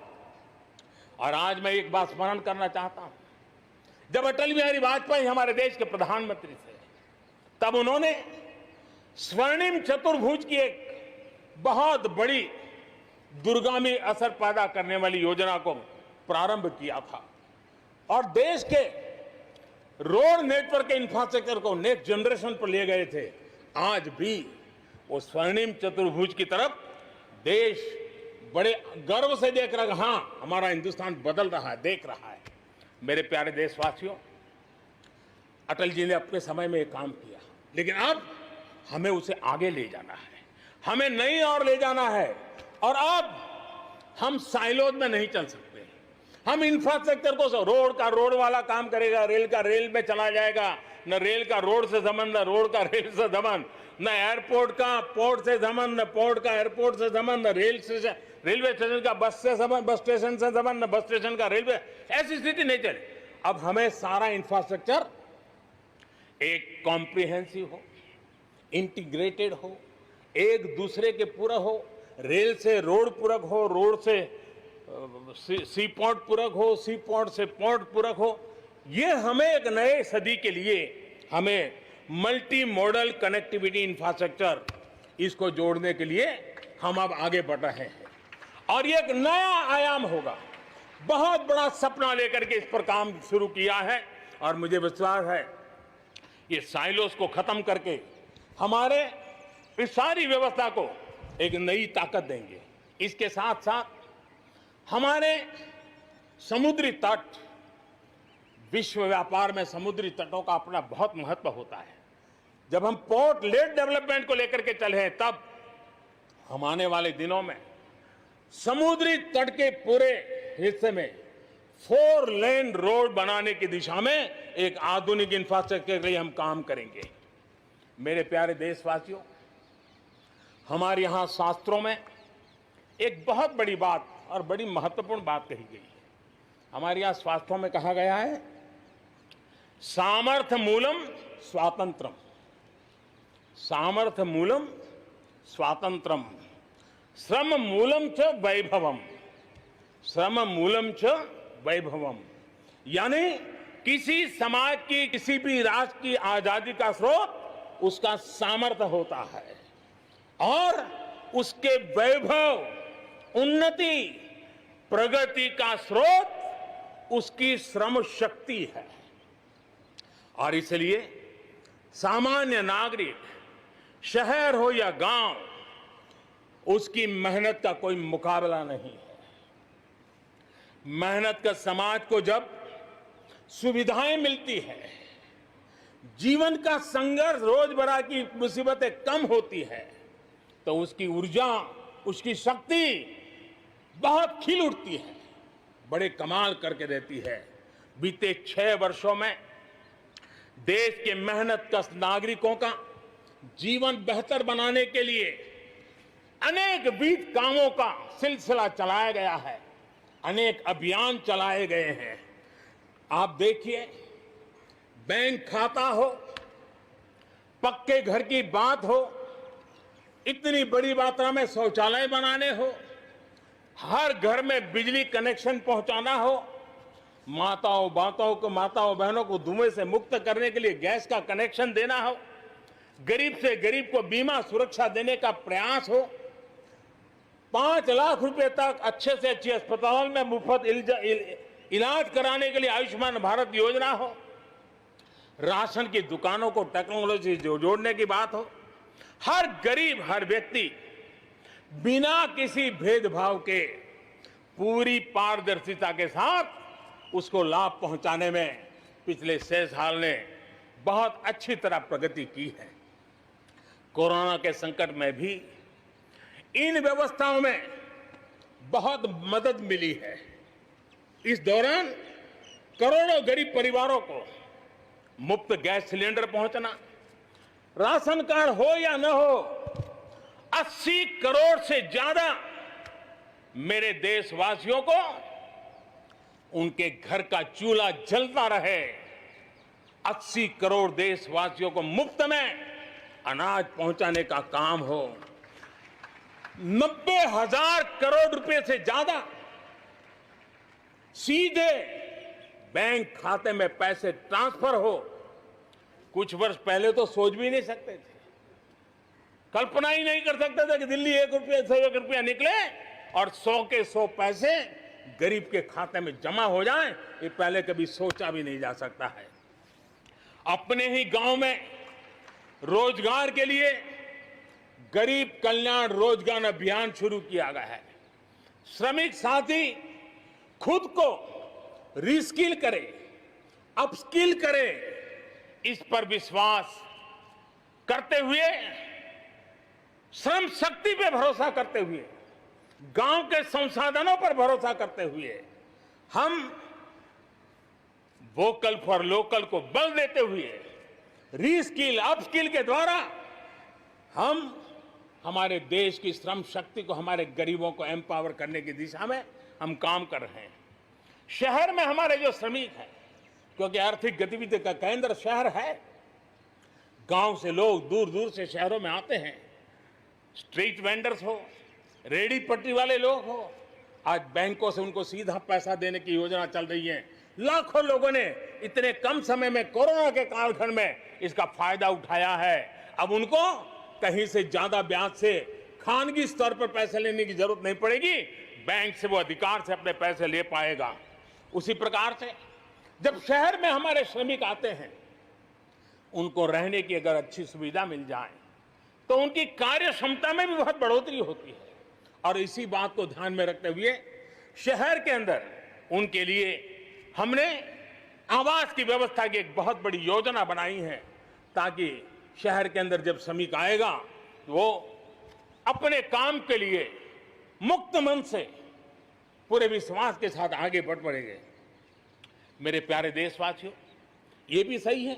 और आज मैं एक बात स्मरण करना चाहता हूं, जब अटल बिहारी वाजपेयी हमारे देश के प्रधानमंत्री थे, तब उन्होंने स्वर्णिम चतुर्भुज की एक बहुत बड़ी दूरगामी असर पैदा करने वाली योजना को प्रारंभ किया था और देश के रोड नेटवर्क के इंफ्रास्ट्रक्चर को नेक्स्ट जनरेशन पर ले गए थे। आज भी वो स्वर्णिम चतुर्भुज की तरफ देश बड़े गर्व से देख रहा है। हाँ, हमारा हिंदुस्तान बदल रहा है, देख रहा है। मेरे प्यारे देशवासियों, अटल जी ने अपने समय में एक काम किया, लेकिन अब हमें उसे आगे ले जाना है, हमें नई ओर ले जाना है। और अब हम साइलोज में नहीं चल सकते। हम इंफ्रास्ट्रक्चर को, रोड का रोड वाला काम करेगा, रेल का रेल में चला जाएगा, न रेल का रोड से संबंध, न रोड का रेल से संबंध, न एयरपोर्ट का पोर्ट से संबंध, न पोर्ट का एयरपोर्ट से संबंध, न रेलवे स्टेशन का बस से संबंध, बस स्टेशन से संबंध, न बस स्टेशन का रेलवे। ऐसी स्थिति नहीं चले। अब हमें सारा इंफ्रास्ट्रक्चर एक कॉम्प्रिहेंसिव हो, इंटीग्रेटेड हो, एक दूसरे के पूरक हो। रेल से रोड पूरक हो, रोड से सी पोर्ट पूरक हो, सी पोर्ट से पोर्ट पूरक हो। ये हमें एक नए सदी के लिए हमें मल्टी मॉडल कनेक्टिविटी इंफ्रास्ट्रक्चर, इसको जोड़ने के लिए हम अब आगे बढ़ रहे हैं और ये एक नया आयाम होगा। बहुत बड़ा सपना लेकर के इस पर काम शुरू किया है और मुझे विश्वास है ये साइलोस को खत्म करके हमारे इस सारी व्यवस्था को एक नई ताकत देंगे। इसके साथ साथ हमारे समुद्री तट, विश्व व्यापार में समुद्री तटों का अपना बहुत महत्व होता है। जब हम पोर्ट लेड डेवलपमेंट को लेकर के चले हैं, तब हम आने वाले दिनों में समुद्री तट के पूरे हिस्से में 4 लेन रोड बनाने की दिशा में एक आधुनिक इंफ्रास्ट्रक्चर के लिए हम काम करेंगे। मेरे प्यारे देशवासियों, हमारे यहां शास्त्रों में एक बहुत बड़ी बात और बड़ी महत्वपूर्ण बात कही गई है। हमारे यहां शास्त्रों में कहा गया है, सामर्थ्य मूलम स्वातंत्रम, सामर्थ्य मूलम स्वातंत्रम, श्रम मूलम च वैभवम, श्रम मूलम च वैभवम। यानी किसी समाज की, किसी भी राष्ट्र की आजादी का स्रोत उसका सामर्थ्य होता है और उसके वैभव, उन्नति, प्रगति का स्रोत उसकी श्रम शक्ति है। और इसलिए सामान्य नागरिक, शहर हो या गांव, उसकी मेहनत का कोई मुकाबला नहीं है। मेहनत का समाज को जब सुविधाएं मिलती है, जीवन का संघर्ष, रोजमर्रा की मुसीबतें कम होती है, तो उसकी ऊर्जा, उसकी शक्ति बहुत खिल उठती है, बड़े कमाल करके देती है। बीते 6 वर्षों में देश के मेहनत कश नागरिकों का जीवन बेहतर बनाने के लिए अनेक विविध कामों का सिलसिला चलाया गया है, अनेक अभियान चलाए गए हैं। आप देखिए, बैंक खाता हो, पक्के घर की बात हो, इतनी बड़ी मात्रा में शौचालय बनाने हो, हर घर में बिजली कनेक्शन पहुंचाना हो, माताओं बहनों को धुएं से मुक्त करने के लिए गैस का कनेक्शन देना हो, गरीब से गरीब को बीमा सुरक्षा देने का प्रयास हो, 5 लाख रुपए तक अच्छे से अच्छे अस्पताल में मुफ्त इलाज कराने के लिए आयुष्मान भारत योजना हो, राशन की दुकानों को टेक्नोलॉजी से जोड़ने की बात हो, हर गरीब, हर व्यक्ति बिना किसी भेदभाव के पूरी पारदर्शिता के साथ उसको लाभ पहुंचाने में पिछले 6 साल ने बहुत अच्छी तरह प्रगति की है। कोरोना के संकट में भी इन व्यवस्थाओं में बहुत मदद मिली है। इस दौरान करोड़ों गरीब परिवारों को मुफ्त गैस सिलेंडर पहुंचना, राशन कार्ड हो या न हो, 80 करोड़ से ज्यादा मेरे देशवासियों को उनके घर का चूल्हा जलता रहे, 80 करोड़ देशवासियों को मुफ्त में अनाज पहुंचाने का काम हो, 90,000 करोड़ रुपए से ज्यादा सीधे बैंक खाते में पैसे ट्रांसफर हो। कुछ वर्ष पहले तो सोच भी नहीं सकते थे, कल्पना ही नहीं कर सकते थे कि दिल्ली 1 रुपये से 1 रुपया निकले और 100 के 100 पैसे गरीब के खाते में जमा हो जाएं। ये पहले कभी सोचा भी नहीं जा सकता है। अपने ही गांव में रोजगार के लिए गरीब कल्याण रोजगार अभियान शुरू किया गया है। श्रमिक साथी खुद को रिस्किल करे, अपस्किल करे, इस पर विश्वास करते हुए, श्रम शक्ति पे भरोसा करते हुए, गांव के संसाधनों पर भरोसा करते हुए, हम वोकल फॉर लोकल को बल देते हुए, रीस्किल, अपस्किल के द्वारा हम हमारे देश की श्रम शक्ति को, हमारे गरीबों को एम्पावर करने की दिशा में हम काम कर रहे हैं। शहर में हमारे जो श्रमिक हैं, क्योंकि आर्थिक गतिविधि का केंद्र शहर है, गांव से लोग दूर दूर से शहरों में आते हैं। स्ट्रीट वेंडर्स हो, रेडी पटरी वाले लोग हो, आज बैंकों से उनको सीधा पैसा देने की योजना चल रही है। लाखों लोगों ने इतने कम समय में, कोरोना के कालखंड में इसका फायदा उठाया है। अब उनको कहीं से ज्यादा ब्याज से खानगी स्तर पर पैसे लेने की जरूरत नहीं पड़ेगी, बैंक से वो अधिकार से अपने पैसे ले पाएगा। उसी प्रकार से जब शहर में हमारे श्रमिक आते हैं, उनको रहने की अगर अच्छी सुविधा मिल जाए तो उनकी कार्य क्षमता में भी बहुत बढ़ोतरी होती है। और इसी बात को ध्यान में रखते हुए शहर के अंदर उनके लिए हमने आवास की व्यवस्था की एक बहुत बड़ी योजना बनाई है, ताकि शहर के अंदर जब श्रमिक आएगा तो वो अपने काम के लिए मुक्त मन से पूरे विश्वास के साथ आगे बढ़ पड़ेंगे। मेरे प्यारे देशवासियों, ये भी सही है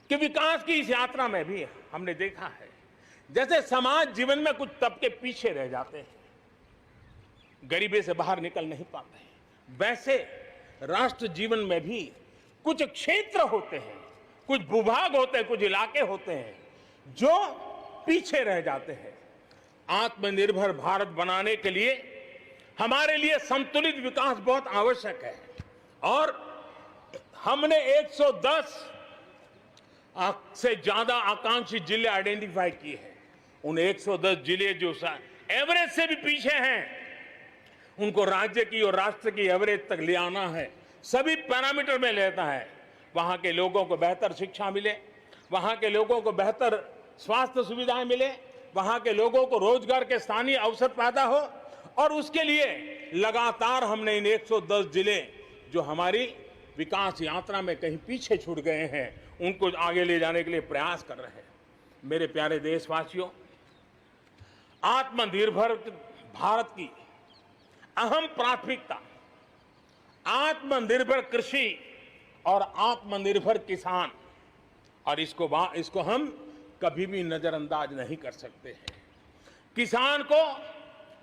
कि विकास की इस यात्रा में भी हमने देखा है जैसे समाज जीवन में कुछ तबके पीछे रह जाते हैं, गरीबी से बाहर निकल नहीं पाते हैं, वैसे राष्ट्र जीवन में भी कुछ क्षेत्र होते हैं, कुछ भूभाग होते हैं, कुछ इलाके होते हैं जो पीछे रह जाते हैं। आत्मनिर्भर भारत बनाने के लिए हमारे लिए संतुलित विकास बहुत आवश्यक है और हमने 110 से ज्यादा आकांक्षी जिले आइडेंटिफाई किए हैं। उन 110 जिले जो एवरेज से भी पीछे हैं, उनको राज्य की और राष्ट्र की एवरेज तक ले आना है। सभी पैरामीटर में लेता है। वहां के लोगों को बेहतर शिक्षा मिले, वहां के लोगों को बेहतर स्वास्थ्य सुविधाएं मिले, वहां के लोगों को रोजगार के स्थानीय अवसर पैदा हो और उसके लिए लगातार हमने इन 110 जिले जो हमारी विकास यात्रा में कहीं पीछे छूट गए हैं उनको आगे ले जाने के लिए प्रयास कर रहे हैं। मेरे प्यारे देशवासियों, आत्मनिर्भर भारत की अहम प्राथमिकता आत्मनिर्भर कृषि और आत्मनिर्भर किसान, और इसको हम कभी भी नजरअंदाज नहीं कर सकते हैं। किसान को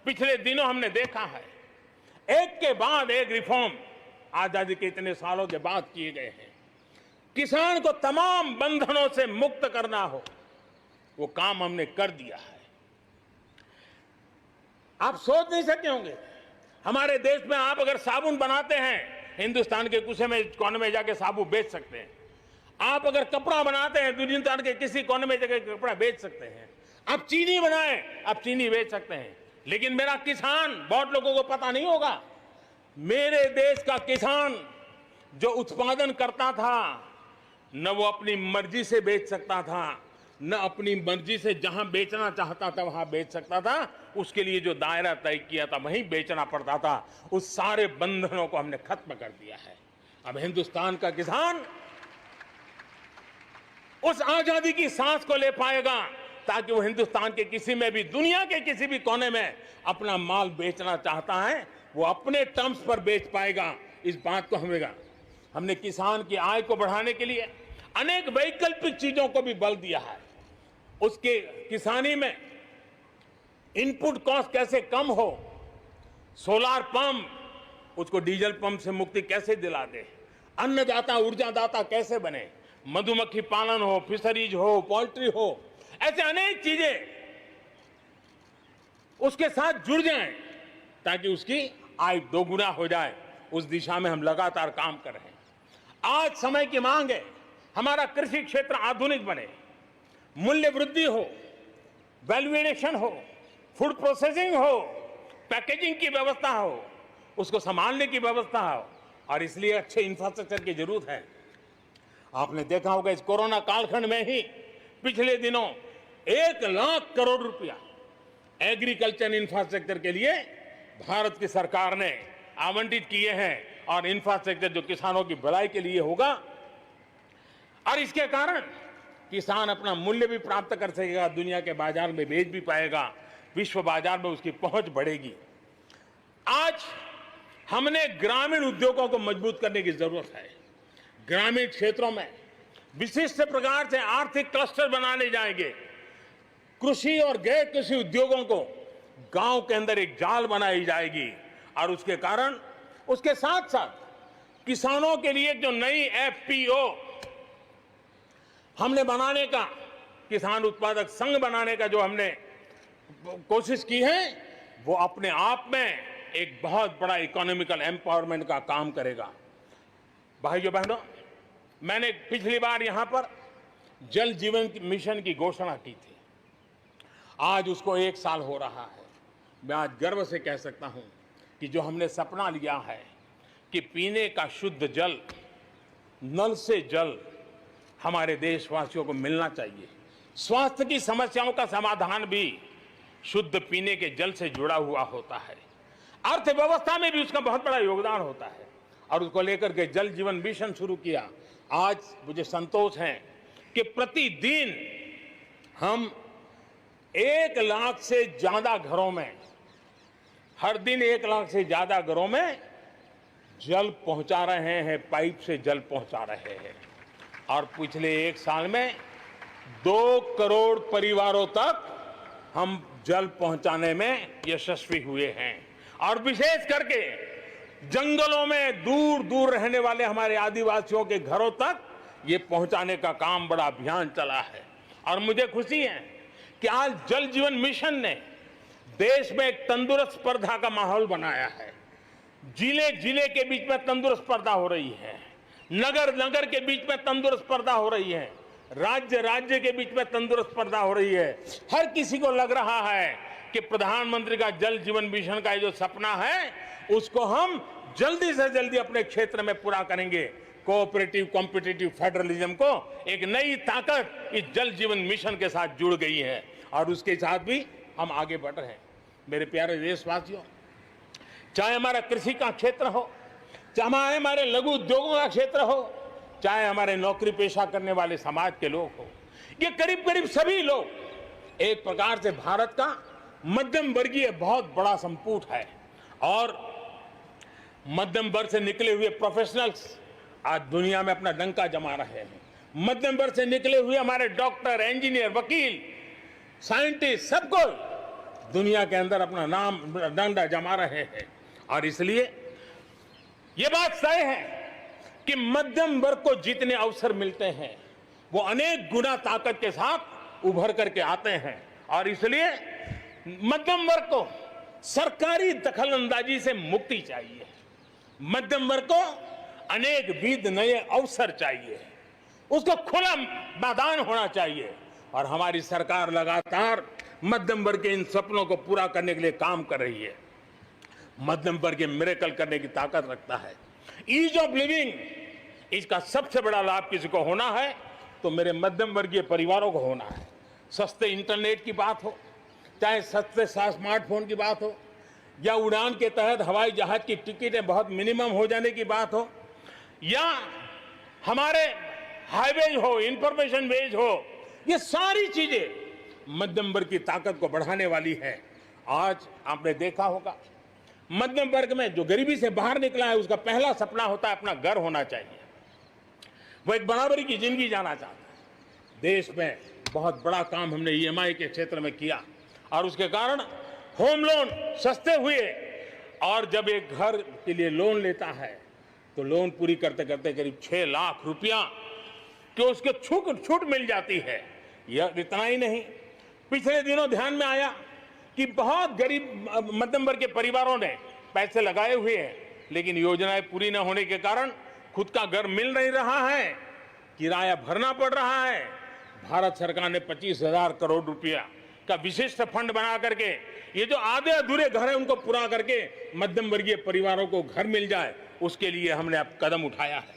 पिछले दिनों हमने देखा है, एक के बाद एक रिफॉर्म आजादी के इतने सालों के बाद किए गए हैं। किसान को तमाम बंधनों से मुक्त करना हो, वो काम हमने कर दिया है। आप सोच नहीं सकते होंगे, हमारे देश में आप अगर साबुन बनाते हैं, हिंदुस्तान के कोने में जाके साबुन बेच सकते हैं। आप अगर कपड़ा बनाते हैं, हिंदुस्तान के किसी कोने में जाकर कपड़ा बेच सकते हैं। आप चीनी बनाएं, आप चीनी बेच सकते हैं। लेकिन मेरा किसान, बहुत लोगों को पता नहीं होगा, मेरे देश का किसान जो उत्पादन करता था, न वो अपनी मर्जी से बेच सकता था, न अपनी मर्जी से जहां बेचना चाहता था वहां बेच सकता था। उसके लिए जो दायरा तय किया था वहीं बेचना पड़ता था। उस सारे बंधनों को हमने खत्म कर दिया है। अब हिंदुस्तान का किसान उस आजादी की सांस को ले पाएगा ताकि वो हिंदुस्तान के किसी में भी, दुनिया के किसी भी कोने में अपना माल बेचना चाहता है, वो अपने टर्म्स पर बेच पाएगा। इस बात को हमने किसान की आय को बढ़ाने के लिए अनेक वैकल्पिक चीजों को भी बल दिया है। उसके किसानी में इनपुट कॉस्ट कैसे कम हो, सोलार पंप, उसको डीजल पंप से मुक्ति कैसे दिला दे, अन्नदाता ऊर्जादाता कैसे बने, मधुमक्खी पालन हो, फिशरीज हो, पोल्ट्री हो, ऐसे अनेक चीजें उसके साथ जुड़ जाएं ताकि उसकी आय दोगुना हो जाए। उस दिशा में हम लगातार काम कर रहे हैं। आज समय की मांग है, हमारा कृषि क्षेत्र आधुनिक बने, मूल्य वृद्धि हो, वैल्यू एडिशन हो, फूड प्रोसेसिंग हो, पैकेजिंग की व्यवस्था हो, उसको संभालने की व्यवस्था हो, और इसलिए अच्छे इंफ्रास्ट्रक्चर की जरूरत है। आपने देखा होगा इस कोरोना कालखंड में ही पिछले दिनों 1 लाख करोड़ रुपया एग्रीकल्चर इंफ्रास्ट्रक्चर के लिए भारत की सरकार ने आवंटित किए हैं, और इंफ्रास्ट्रक्चर जो किसानों की भलाई के लिए होगा, और इसके कारण किसान अपना मूल्य भी प्राप्त कर सकेगा, दुनिया के बाजार में बेच भी पाएगा, विश्व बाजार में उसकी पहुंच बढ़ेगी। आज हमने ग्रामीण उद्योगों को मजबूत करने की जरूरत है। ग्रामीण क्षेत्रों में विशिष्ट प्रकार से आर्थिक क्लस्टर बनाने जाएंगे। कृषि और गैर कृषि उद्योगों को गांव के अंदर एक जाल बनाई जाएगी, और उसके कारण उसके साथ साथ किसानों के लिए जो नई एफपीओ हमने बनाने का, किसान उत्पादक संघ बनाने का जो हमने कोशिश की है, वो अपने आप में एक बहुत बड़ा इकोनॉमिकल एम्पावरमेंट का काम करेगा। भाइयों बहनों, मैंने पिछली बार यहां पर जल जीवन मिशन की घोषणा की थी। आज उसको 1 साल हो रहा है। मैं आज गर्व से कह सकता हूं कि जो हमने सपना लिया है कि पीने का शुद्ध जल, नल से जल हमारे देशवासियों को मिलना चाहिए। स्वास्थ्य की समस्याओं का समाधान भी शुद्ध पीने के जल से जुड़ा हुआ होता है। अर्थव्यवस्था में भी उसका बहुत बड़ा योगदान होता है, और उसको लेकर के जल जीवन मिशन शुरू किया। आज मुझे संतोष है कि प्रतिदिन हम 1 लाख से ज्यादा घरों में, हर दिन 1 लाख से ज्यादा घरों में जल पहुंचा रहे हैं, पाइप से जल पहुंचा रहे हैं। और पिछले 1 साल में 2 करोड़ परिवारों तक हम जल पहुंचाने में यशस्वी हुए हैं। और विशेष करके जंगलों में दूर दूर रहने वाले हमारे आदिवासियों के घरों तक ये पहुंचाने का काम, बड़ा अभियान चला है। और मुझे खुशी है कि आज जल जीवन मिशन ने देश में एक तंदुरुस्त स्पर्धा का माहौल बनाया है। जिले जिले के बीच में तंदुरुस्त स्पर्धा हो रही है, नगर नगर के बीच में तंदुरुस्त स्पर्धा हो रही है, राज्य राज्य के बीच में तंदुरुस्त स्पर्धा हो रही है। हर किसी को लग रहा है कि प्रधानमंत्री का जल जीवन मिशन का जो सपना है उसको हम जल्दी से जल्दी अपने क्षेत्र में पूरा करेंगे। कोऑपरेटिव कॉम्पिटिटिव फेडरलिज्म को एक नई ताकत इस जल जीवन मिशन के साथ जुड़ गई है और उसके साथ भी हम आगे बढ़ रहे हैं। मेरे प्यारे देशवासियों, चाहे हमारा कृषि का क्षेत्र हो, चाहे हमारे लघु उद्योगों का क्षेत्र हो, चाहे हमारे नौकरी पेशा करने वाले समाज के लोग हो, ये करीब करीब सभी लोग एक प्रकार से भारत का मध्यम वर्गीय बहुत बड़ा संपुट है। और मध्यम वर्ग से निकले हुए प्रोफेशनल्स आज दुनिया में अपना डंका जमा रहे हैं। मध्यम वर्ग से निकले हुए हमारे डॉक्टर, इंजीनियर, वकील, साइंटिस्ट, सब कोई दुनिया के अंदर अपना नाम डंडा जमा रहे हैं। और इसलिए ये बात तय है कि मध्यम वर्ग को जितने अवसर मिलते हैं वो अनेक गुना ताकत के साथ उभर करके आते हैं। और इसलिए मध्यम वर्ग को सरकारी दखलंदाजी से मुक्ति चाहिए। मध्यम वर्ग को अनेक विध नए अवसर चाहिए, उसको खुला मैदान होना चाहिए। और हमारी सरकार लगातार मध्यम वर्ग के इन सपनों को पूरा करने के लिए काम कर रही है। मध्यम वर्ग मिरेकल करने की ताकत रखता है। ईज ऑफ लिविंग, इसका सबसे बड़ा लाभ किसी को होना है तो मेरे मध्यम वर्गीय परिवारों को होना है। सस्ते इंटरनेट की बात हो, चाहे सस्ते स्मार्टफोन की बात हो, या उड़ान के तहत हवाई जहाज की टिकटें बहुत मिनिमम हो जाने की बात हो, या हमारे हाईवेज हो, इंफॉर्मेशन वेज हो, ये सारी चीजें मध्यम वर्ग की ताकत को बढ़ाने वाली है। आज आपने देखा होगा मध्यम वर्ग में जो गरीबी से बाहर निकला है उसका पहला सपना होता है अपना घर होना चाहिए। वो एक बराबरी की जिंदगी जाना चाहता है। देश में बहुत बड़ा काम हमने ईएमआई के क्षेत्र में किया और उसके कारण होम लोन सस्ते हुए। और जब एक घर के लिए लोन लेता है तो लोन पूरी करते करते करीब 6 लाख रुपया कि उसके छूट मिल जाती है। यह इतना ही नहीं, पिछले दिनों ध्यान में आया कि बहुत गरीब मध्यम वर्ग के परिवारों ने पैसे लगाए हुए हैं, लेकिन योजनाएं पूरी न होने के कारण खुद का घर मिल नहीं रहा है, किराया भरना पड़ रहा है। भारत सरकार ने 25,000 करोड़ रुपया का विशिष्ट फंड बना करके ये जो आधे अधूरे घर हैं उनको पूरा करके मध्यम वर्गीय परिवारों को घर मिल जाए, उसके लिए हमने अब कदम उठाया है।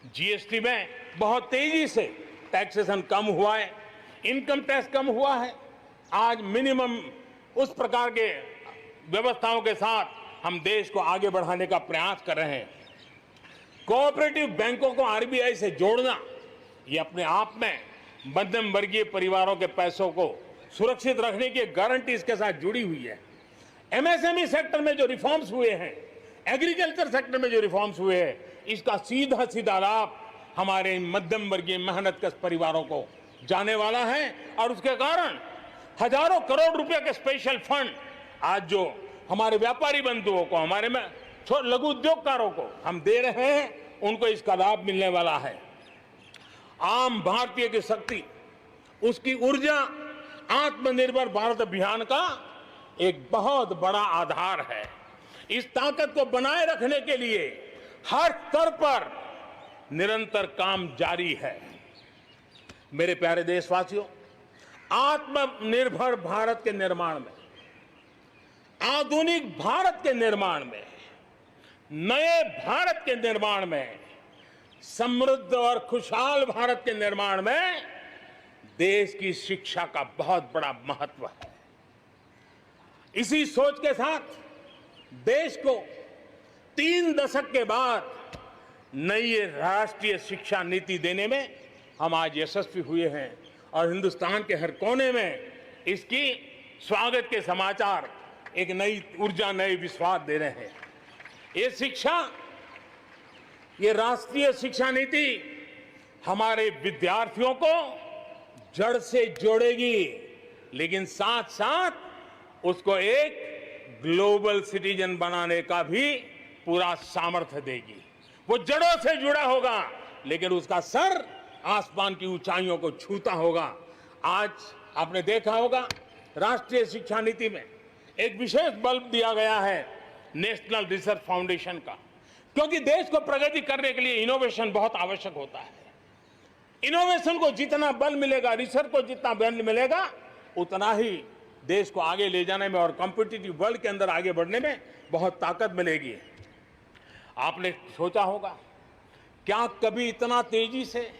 जीएसटी में बहुत तेजी से टैक्सेशन कम हुआ है, इनकम टैक्स कम हुआ है। आज मिनिमम उस प्रकार के व्यवस्थाओं के साथ हम देश को आगे बढ़ाने का प्रयास कर रहे हैं। कोऑपरेटिव बैंकों को आरबीआई से जोड़ना ये अपने आप में मध्यम वर्गीय परिवारों के पैसों को सुरक्षित रखने की गारंटी इसके साथ जुड़ी हुई है। एमएसएमई सेक्टर में जो रिफॉर्म्स हुए हैं, एग्रीकल्चर सेक्टर में जो रिफॉर्म्स हुए हैं, इसका सीधा सीधा लाभ हमारे मध्यम वर्गीय मेहनतकश परिवारों को जाने वाला है। और उसके कारण हजारों करोड़ रुपए के स्पेशल फंड आज जो हमारे व्यापारी बंधुओं को, हमारे में लघु उद्योगकारों को हम दे रहे हैं, उनको इसका लाभ मिलने वाला है। आम भारतीय की शक्ति, उसकी ऊर्जा आत्मनिर्भर भारत अभियान का एक बहुत बड़ा आधार है। इस ताकत को बनाए रखने के लिए हर स्तर पर निरंतर काम जारी है। मेरे प्यारे देशवासियों, आत्मनिर्भर भारत के निर्माण में, आधुनिक भारत के निर्माण में, नए भारत के निर्माण में, समृद्ध और खुशहाल भारत के निर्माण में देश की शिक्षा का बहुत बड़ा महत्व है। इसी सोच के साथ देश को 3 दशक के बाद नई राष्ट्रीय शिक्षा नीति देने में हम आज यशस्वी हुए हैं। और हिंदुस्तान के हर कोने में इसकी स्वागत के समाचार एक नई ऊर्जा, नए विश्वास दे रहे हैं। ये शिक्षा, ये राष्ट्रीय शिक्षा नीति हमारे विद्यार्थियों को जड़ से जोड़ेगी, लेकिन साथ साथ उसको एक ग्लोबल सिटीजन बनाने का भी पूरा सामर्थ्य देगी। वो जड़ों से जुड़ा होगा, लेकिन उसका सर आसमान की ऊंचाइयों को छूता होगा। आज आपने देखा होगा राष्ट्रीय शिक्षा नीति में एक विशेष बल दिया गया है नेशनल रिसर्च फाउंडेशन का, क्योंकि देश को प्रगति करने के लिए इनोवेशन बहुत आवश्यक होता है। इनोवेशन को जितना बल मिलेगा, रिसर्च को जितना बल मिलेगा, उतना ही देश को आगे ले जाने में और कॉम्पिटिटिव वर्ल्ड के अंदर आगे बढ़ने में बहुत ताकत मिलेगी। आपने सोचा होगा, क्या कभी इतना तेजी से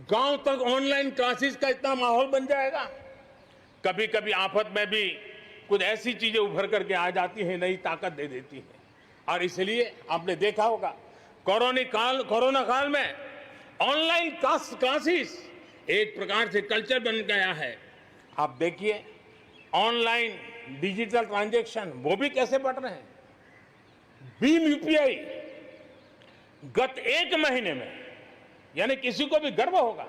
गांव तक ऑनलाइन क्लासेस का इतना माहौल बन जाएगा? कभी कभी आफत में भी कुछ ऐसी चीजें उभर करके आ जाती हैं, नई ताकत दे देती है। और इसलिए आपने देखा होगा कोरोना काल में ऑनलाइन क्लासेस एक प्रकार से कल्चर बन गया है। आप देखिए ऑनलाइन डिजिटल ट्रांजैक्शन वो भी कैसे बढ़ रहे हैं। भीम यूपीआई गत एक महीने में, यानी किसी को भी गर्व होगा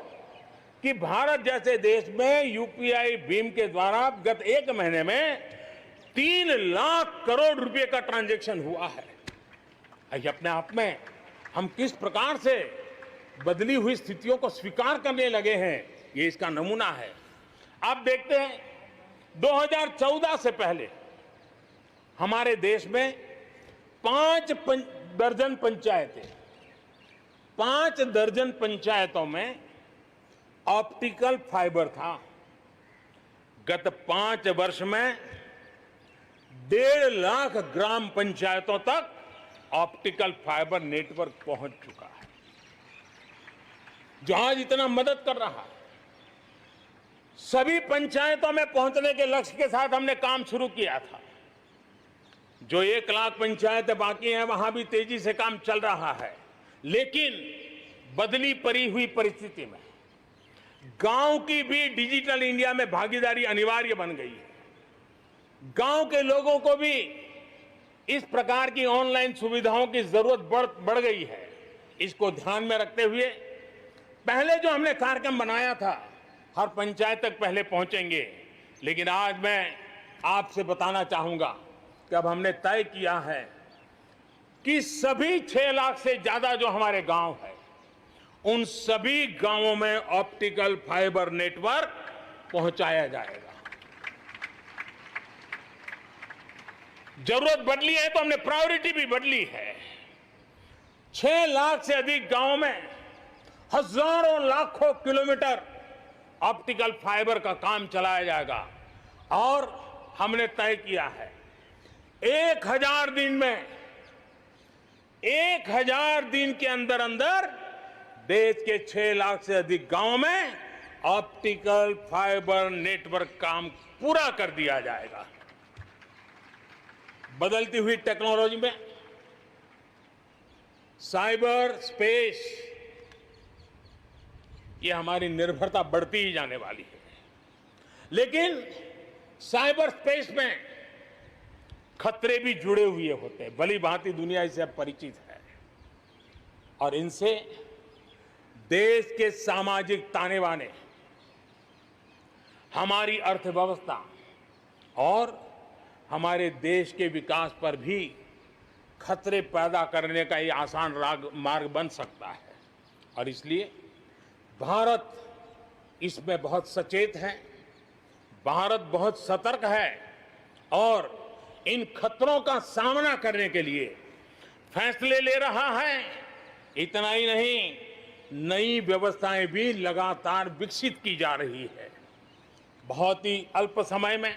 कि भारत जैसे देश में यूपीआई भीम के द्वारा गत एक महीने में 3 लाख करोड़ रुपए का ट्रांजैक्शन हुआ है। ये अपने आप में हम किस प्रकार से बदली हुई स्थितियों को स्वीकार करने लगे हैं, ये इसका नमूना है। आप देखते हैं 2014 से पहले हमारे देश में 5 दर्जन पंचायतों में ऑप्टिकल फाइबर था। गत 5 वर्ष में 1.5 लाख ग्राम पंचायतों तक ऑप्टिकल फाइबर नेटवर्क पहुंच चुका है, जो आज इतना मदद कर रहा है। सभी पंचायतों में पहुंचने के लक्ष्य के साथ हमने काम शुरू किया था। जो 1 लाख पंचायतें बाकी हैं, वहां भी तेजी से काम चल रहा है। लेकिन बदली पड़ी हुई परिस्थिति में गांव की भी डिजिटल इंडिया में भागीदारी अनिवार्य बन गई है। गांव के लोगों को भी इस प्रकार की ऑनलाइन सुविधाओं की जरूरत बढ़ गई है। इसको ध्यान में रखते हुए पहले जो हमने कार्यक्रम बनाया था, हर पंचायत तक पहले पहुंचेंगे, लेकिन आज मैं आपसे बताना चाहूंगा कि अब हमने तय किया है कि सभी 6 लाख से ज्यादा जो हमारे गांव है, उन सभी गांवों में ऑप्टिकल फाइबर नेटवर्क पहुंचाया जाएगा। जरूरत बदली है तो हमने प्रायोरिटी भी बदली है। 6 लाख से अधिक गांवों में हजारों लाखों किलोमीटर ऑप्टिकल फाइबर का काम चलाया जाएगा। और हमने तय किया है 1000 दिन में, 1000 दिन के अंदर अंदर देश के 6 लाख से अधिक गांवों में ऑप्टिकल फाइबर नेटवर्क काम पूरा कर दिया जाएगा। बदलती हुई टेक्नोलॉजी में साइबर स्पेस, ये हमारी निर्भरता बढ़ती ही जाने वाली है। लेकिन साइबर स्पेस में खतरे भी जुड़े हुए होते हैं, भली भांति दुनिया इससे अब परिचित है। और इनसे देश के सामाजिक ताने बाने, हमारी अर्थव्यवस्था और हमारे देश के विकास पर भी खतरे पैदा करने का ये आसान मार्ग बन सकता है। और इसलिए भारत इसमें बहुत सचेत है, भारत बहुत सतर्क है और इन खतरों का सामना करने के लिए फैसले ले रहा है। इतना ही नहीं, नई व्यवस्थाएं भी लगातार विकसित की जा रही है। बहुत ही अल्प समय में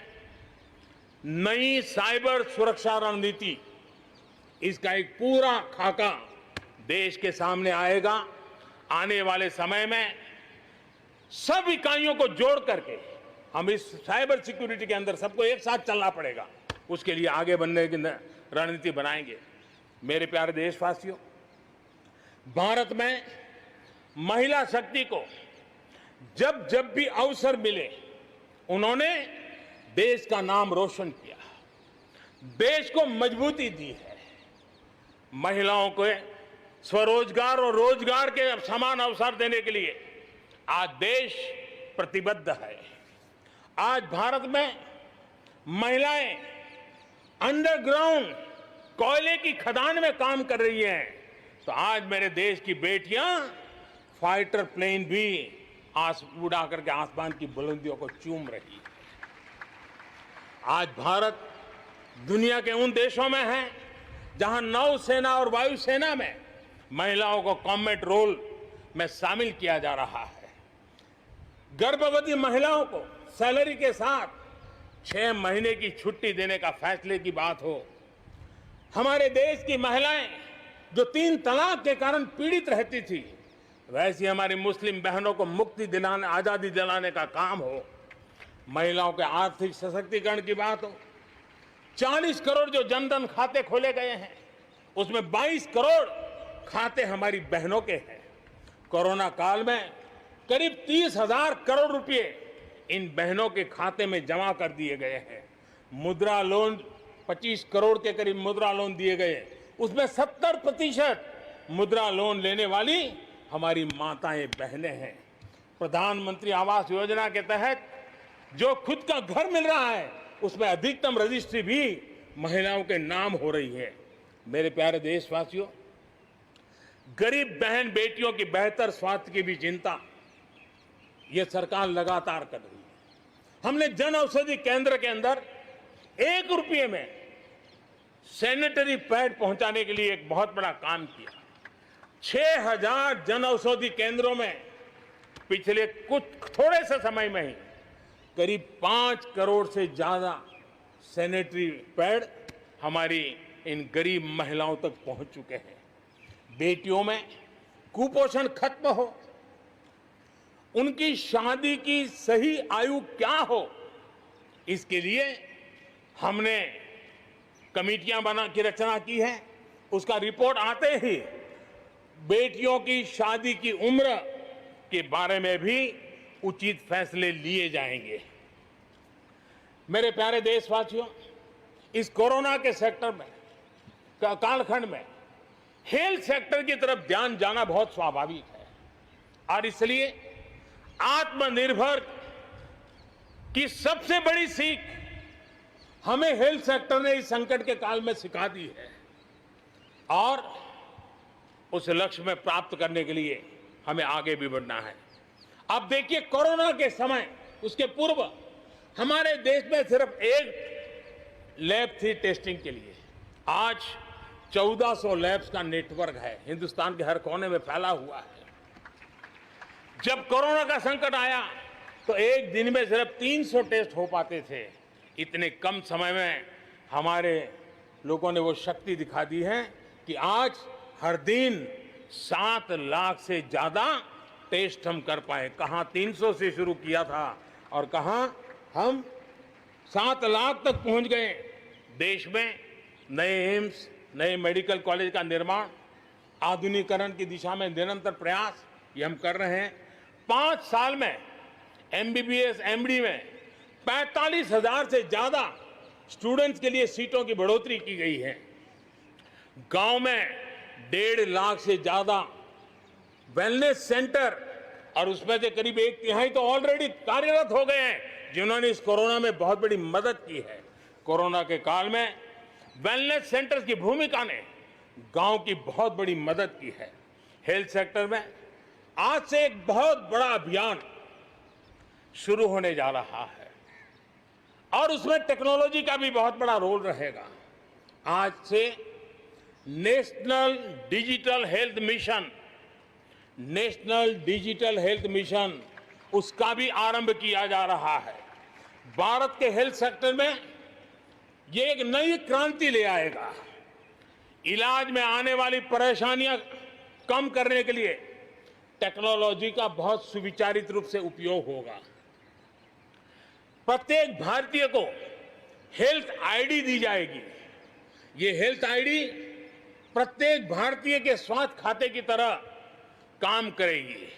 नई साइबर सुरक्षा रणनीति, इसका एक पूरा खाका देश के सामने आएगा। आने वाले समय में सब इकाइयों को जोड़ करके हम इस साइबर सिक्योरिटी के अंदर सबको एक साथ चलना पड़ेगा। उसके लिए आगे बढ़ने की रणनीति बनाएंगे। मेरे प्यारे देशवासियों, भारत में महिला शक्ति को जब जब भी अवसर मिले उन्होंने देश का नाम रोशन किया, देश को मजबूती दी है। महिलाओं को स्वरोजगार और रोजगार के समान अवसर देने के लिए आज देश प्रतिबद्ध है। आज भारत में महिलाएं अंडरग्राउंड कोयले की खदान में काम कर रही हैं, तो आज मेरे देश की बेटियां फाइटर प्लेन भी उड़ा करके आसमान की बुलंदियों को चूम रही है। आज भारत दुनिया के उन देशों में है जहां नौसेना और वायुसेना में महिलाओं को कॉम्बैट रोल में शामिल किया जा रहा है। गर्भवती महिलाओं को सैलरी के साथ 6 महीने की छुट्टी देने का फैसले की बात हो, हमारे देश की महिलाएं जो 3 तलाक के कारण पीड़ित रहती थी, वैसी हमारी मुस्लिम बहनों को मुक्ति दिलाने, आजादी दिलाने का काम हो, महिलाओं के आर्थिक सशक्तिकरण की बात हो। 40 करोड़ जो जनधन खाते खोले गए हैं, उसमें 22 करोड़ खाते हमारी बहनों के हैं। कोरोना काल में करीब 30,000 करोड़ रुपए इन बहनों के खाते में जमा कर दिए गए हैं। मुद्रा लोन 25 करोड़ के करीब मुद्रा लोन दिए गए, उसमें 70% मुद्रा लोन लेने वाली हमारी माताएं बहनें हैं। प्रधानमंत्री आवास योजना के तहत जो खुद का घर मिल रहा है, उसमें अधिकतम रजिस्ट्री भी महिलाओं के नाम हो रही है। मेरे प्यारे देशवासियों, गरीब बहन बेटियों की बेहतर स्वास्थ्य की भी चिंता यह सरकार लगातार कर रही है। हमने जन औषधि केंद्र के अंदर 1 रुपये में सैनिटरी पैड पहुंचाने के लिए एक बहुत बड़ा काम किया। 6,000 जन औषधि केंद्रों में पिछले कुछ थोड़े से समय में ही करीब 5 करोड़ से ज्यादा सैनिटरी पैड हमारी इन गरीब महिलाओं तक पहुंच चुके हैं। बेटियों में कुपोषण खत्म हो, उनकी शादी की सही आयु क्या हो, इसके लिए हमने कमेटियां बना की रचना की है। उसका रिपोर्ट आते ही बेटियों की शादी की उम्र के बारे में भी उचित फैसले लिए जाएंगे। मेरे प्यारे देशवासियों, इस कोरोना के सेक्टर में कालखंड में हेल्थ सेक्टर की तरफ ध्यान जाना बहुत स्वाभाविक है, और इसलिए आत्मनिर्भर की सबसे बड़ी सीख हमें हेल्थ सेक्टर ने इस संकट के काल में सिखा दी है, और उस लक्ष्य में प्राप्त करने के लिए हमें आगे भी बढ़ना है। अब देखिए, कोरोना के समय, उसके पूर्व हमारे देश में सिर्फ एक लैब थी टेस्टिंग के लिए। आज 1400 लैब्स का नेटवर्क है, हिंदुस्तान के हर कोने में फैला हुआ है। जब कोरोना का संकट आया तो एक दिन में सिर्फ 300 टेस्ट हो पाते थे। इतने कम समय में हमारे लोगों ने वो शक्ति दिखा दी है कि आज हर दिन 7 लाख से ज्यादा टेस्ट हम कर पाए। कहां 300 से शुरू किया था और कहां हम 7 लाख तक पहुंच गए। देश में नए एम्स, नए मेडिकल कॉलेज का निर्माण, आधुनिकीकरण की दिशा में निरंतर प्रयास ये हम कर रहे हैं। 5 साल में MBBS, MD में 45,000 से ज्यादा स्टूडेंट्स के लिए सीटों की बढ़ोतरी की गई है। गांव में 1.5 लाख से ज्यादा वेलनेस सेंटर, और उसमें से करीब 1/3 तो ऑलरेडी कार्यरत हो गए हैं, जिन्होंने इस कोरोना में बहुत बड़ी मदद की है। कोरोना के काल में वेलनेस सेंटर्स की भूमिका ने गांव की बहुत बड़ी मदद की है। हेल्थ सेक्टर में आज से एक बहुत बड़ा अभियान शुरू होने जा रहा है, और उसमें टेक्नोलॉजी का भी बहुत बड़ा रोल रहेगा। आज से नेशनल डिजिटल हेल्थ मिशन, उसका भी आरंभ किया जा रहा है। भारत के हेल्थ सेक्टर में ये एक नई क्रांति ले आएगा। इलाज में आने वाली परेशानियां कम करने के लिए टेक्नोलॉजी का बहुत सुविचारित रूप से उपयोग होगा। प्रत्येक भारतीय को हेल्थ आईडी दी जाएगी। ये हेल्थ आईडी प्रत्येक भारतीय के स्वास्थ्य खाते की तरह काम करेगी।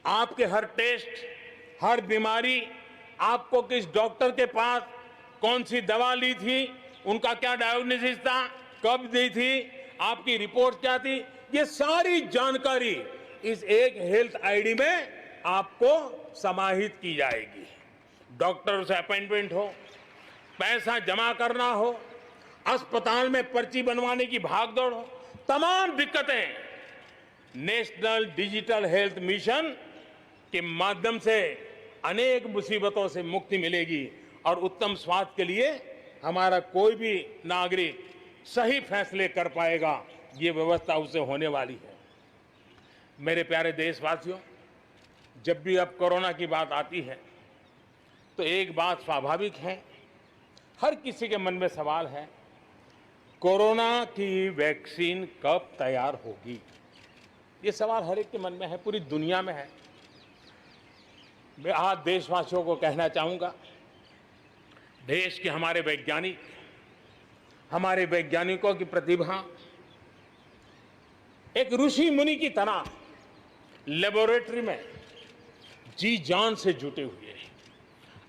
आपके हर टेस्ट, हर बीमारी, आपको किस डॉक्टर के पास कौन सी दवा ली थी, उनका क्या डायग्नोसिस था, कब दी थी, आपकी रिपोर्ट क्या थी, ये सारी जानकारी इस एक हेल्थ आईडी में आपको समाहित की जाएगी। डॉक्टर से अपॉइंटमेंट हो, पैसा जमा करना हो, अस्पताल में पर्ची बनवाने की भागदौड़ हो, तमाम दिक्कतें नेशनल डिजिटल हेल्थ मिशन के माध्यम से अनेक मुसीबतों से मुक्ति मिलेगी और उत्तम स्वास्थ्य के लिए हमारा कोई भी नागरिक सही फैसले कर पाएगा। ये व्यवस्था उसे होने वाली है। मेरे प्यारे देशवासियों, जब भी अब कोरोना की बात आती है तो एक बात स्वाभाविक है, हर किसी के मन में सवाल है, कोरोना की वैक्सीन कब तैयार होगी? ये सवाल हर एक के मन में है, पूरी दुनिया में है। मैं आज देशवासियों को कहना चाहूंगा, देश के हमारे वैज्ञानिकों की प्रतिभा एक ऋषि मुनि की तरह लेबोरेटरी में जी जान से जुटे हुए हैं,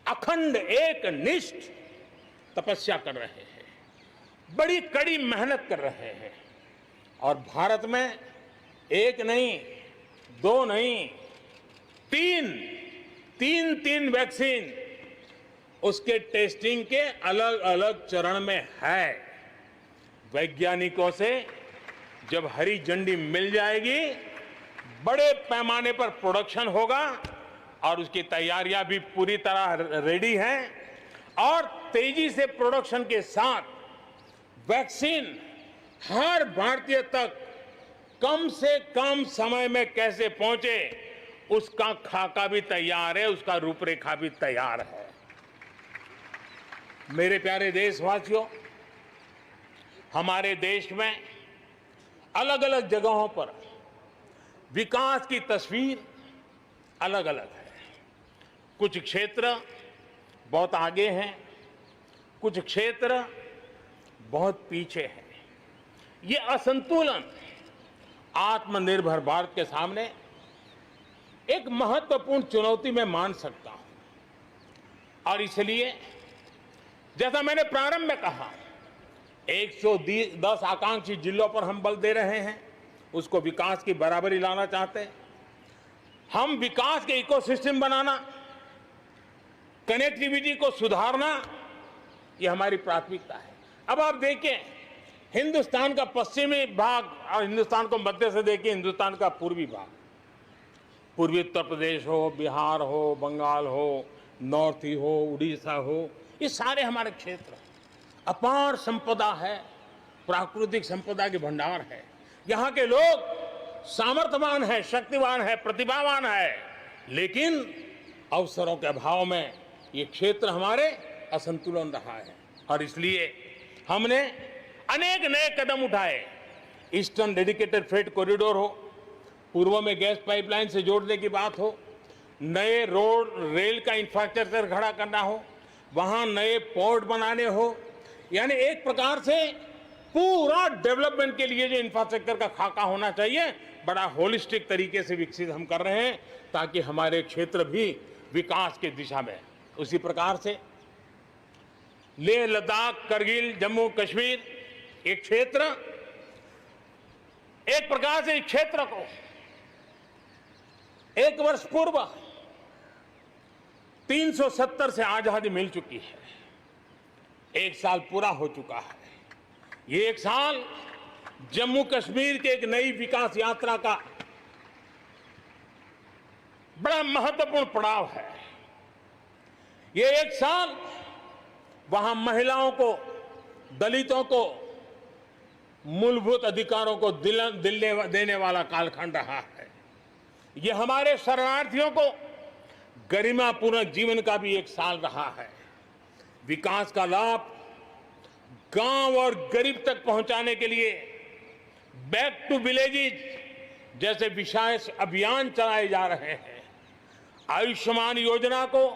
अखंड एक निष्ठ तपस्या कर रहे हैं, बड़ी कड़ी मेहनत कर रहे हैं और भारत में एक नहीं, दो नहीं, तीन वैक्सीन उसके टेस्टिंग के अलग अलग चरण में है। वैज्ञानिकों से जब हरी झंडी मिल जाएगी, बड़े पैमाने पर प्रोडक्शन होगा और उसकी तैयारियां भी पूरी तरह रेडी हैं और तेजी से प्रोडक्शन के साथ वैक्सीन हर भारतीय तक कम से कम समय में कैसे पहुंचे, उसका खाका भी तैयार है, उसका रूपरेखा भी तैयार है। मेरे प्यारे देशवासियों, हमारे देश में अलग अलग जगहों पर विकास की तस्वीर अलग अलग है। कुछ क्षेत्र बहुत आगे हैं, कुछ क्षेत्र बहुत पीछे हैं। ये असंतुलन आत्मनिर्भर भारत के सामने एक महत्वपूर्ण चुनौती मैं मान सकता हूं और इसलिए जैसा मैंने प्रारंभ में कहा, 110 आकांक्षी जिलों पर हम बल दे रहे हैं, उसको विकास की बराबरी लाना चाहते हैं। हम विकास के इकोसिस्टम बनाना, कनेक्टिविटी को सुधारना, ये हमारी प्राथमिकता है। अब आप देखें, हिंदुस्तान का पश्चिमी भाग और हिंदुस्तान को मध्य से देखिए, हिंदुस्तान का पूर्वी भाग, पूर्वी उत्तर प्रदेश हो, बिहार हो, बंगाल हो, नॉर्थ ही हो, उड़ीसा हो, ये सारे हमारे क्षेत्र अपार संपदा है, प्राकृतिक संपदा के भंडार है। यहाँ के लोग सामर्थ्यवान है, शक्तिवान है, प्रतिभावान है, लेकिन अवसरों के अभाव में ये क्षेत्र हमारे असंतुलन रहा है और इसलिए हमने अनेक नए कदम उठाए। ईस्टर्न डेडिकेटेड फ्रेट कॉरिडोर हो, पूर्व में गैस पाइपलाइन से जोड़ने की बात हो, नए रोड रेल का इंफ्रास्ट्रक्चर खड़ा करना हो, वहां नए पोर्ट बनाने हो, यानी एक प्रकार से पूरा डेवलपमेंट के लिए जो इंफ्रास्ट्रक्चर का खाका होना चाहिए, बड़ा होलिस्टिक तरीके से विकसित हम कर रहे हैं ताकि हमारे क्षेत्र भी विकास की दिशा में। उसी प्रकार से लेह लद्दाख, करगिल, जम्मू कश्मीर, एक क्षेत्र, एक प्रकार से इस क्षेत्र को 1 वर्ष पूर्व 370 से आजादी मिल चुकी है, 1 साल पूरा हो चुका है। ये 1 साल जम्मू कश्मीर के एक नई विकास यात्रा का बड़ा महत्वपूर्ण पड़ाव है। ये 1 साल वहां महिलाओं को, दलितों को मूलभूत अधिकारों को देने वाला कालखंड रहा है। ये हमारे शरणार्थियों को गरिमापूर्ण जीवन का भी 1 साल रहा है। विकास का लाभ गांव और गरीब तक पहुंचाने के लिए बैक टू विलेजेस जैसे विशेष अभियान चलाए जा रहे हैं। आयुष्मान योजना को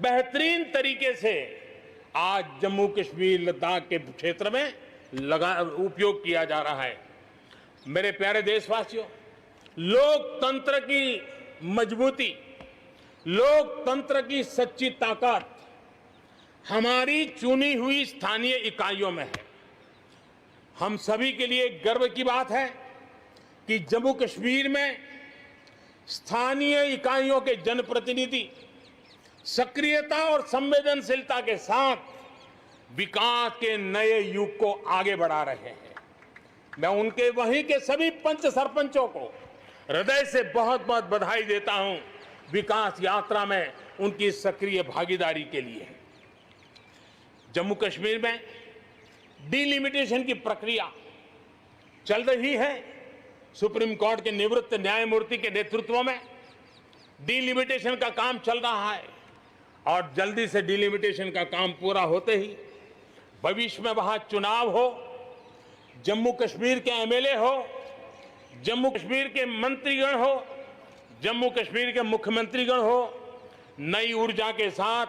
बेहतरीन तरीके से आज जम्मू कश्मीर, लद्दाख के क्षेत्र में उपयोग किया जा रहा है। मेरे प्यारे देशवासियों, लोकतंत्र की मजबूती, लोकतंत्र की सच्ची ताकत हमारी चुनी हुई स्थानीय इकाइयों में है। हम सभी के लिए गर्व की बात है कि जम्मू कश्मीर में स्थानीय इकाइयों के जनप्रतिनिधि सक्रियता और संवेदनशीलता के साथ विकास के नए युग को आगे बढ़ा रहे हैं। मैं उनके वहीं के सभी पंच सरपंचों को हृदय से बहुत बहुत बधाई देता हूं विकास यात्रा में उनकी सक्रिय भागीदारी के लिए। जम्मू कश्मीर में डिलिमिटेशन की प्रक्रिया चल रही है। सुप्रीम कोर्ट के निवृत्त न्यायमूर्ति के नेतृत्व में डिलिमिटेशन का काम चल रहा है और जल्दी से डिलिमिटेशन का काम पूरा होते ही भविष्य में वहां चुनाव हो, जम्मू कश्मीर के एमएलए हो, जम्मू कश्मीर के मंत्रीगण हो, जम्मू कश्मीर के मुख्यमंत्रीगण हो, नई ऊर्जा के साथ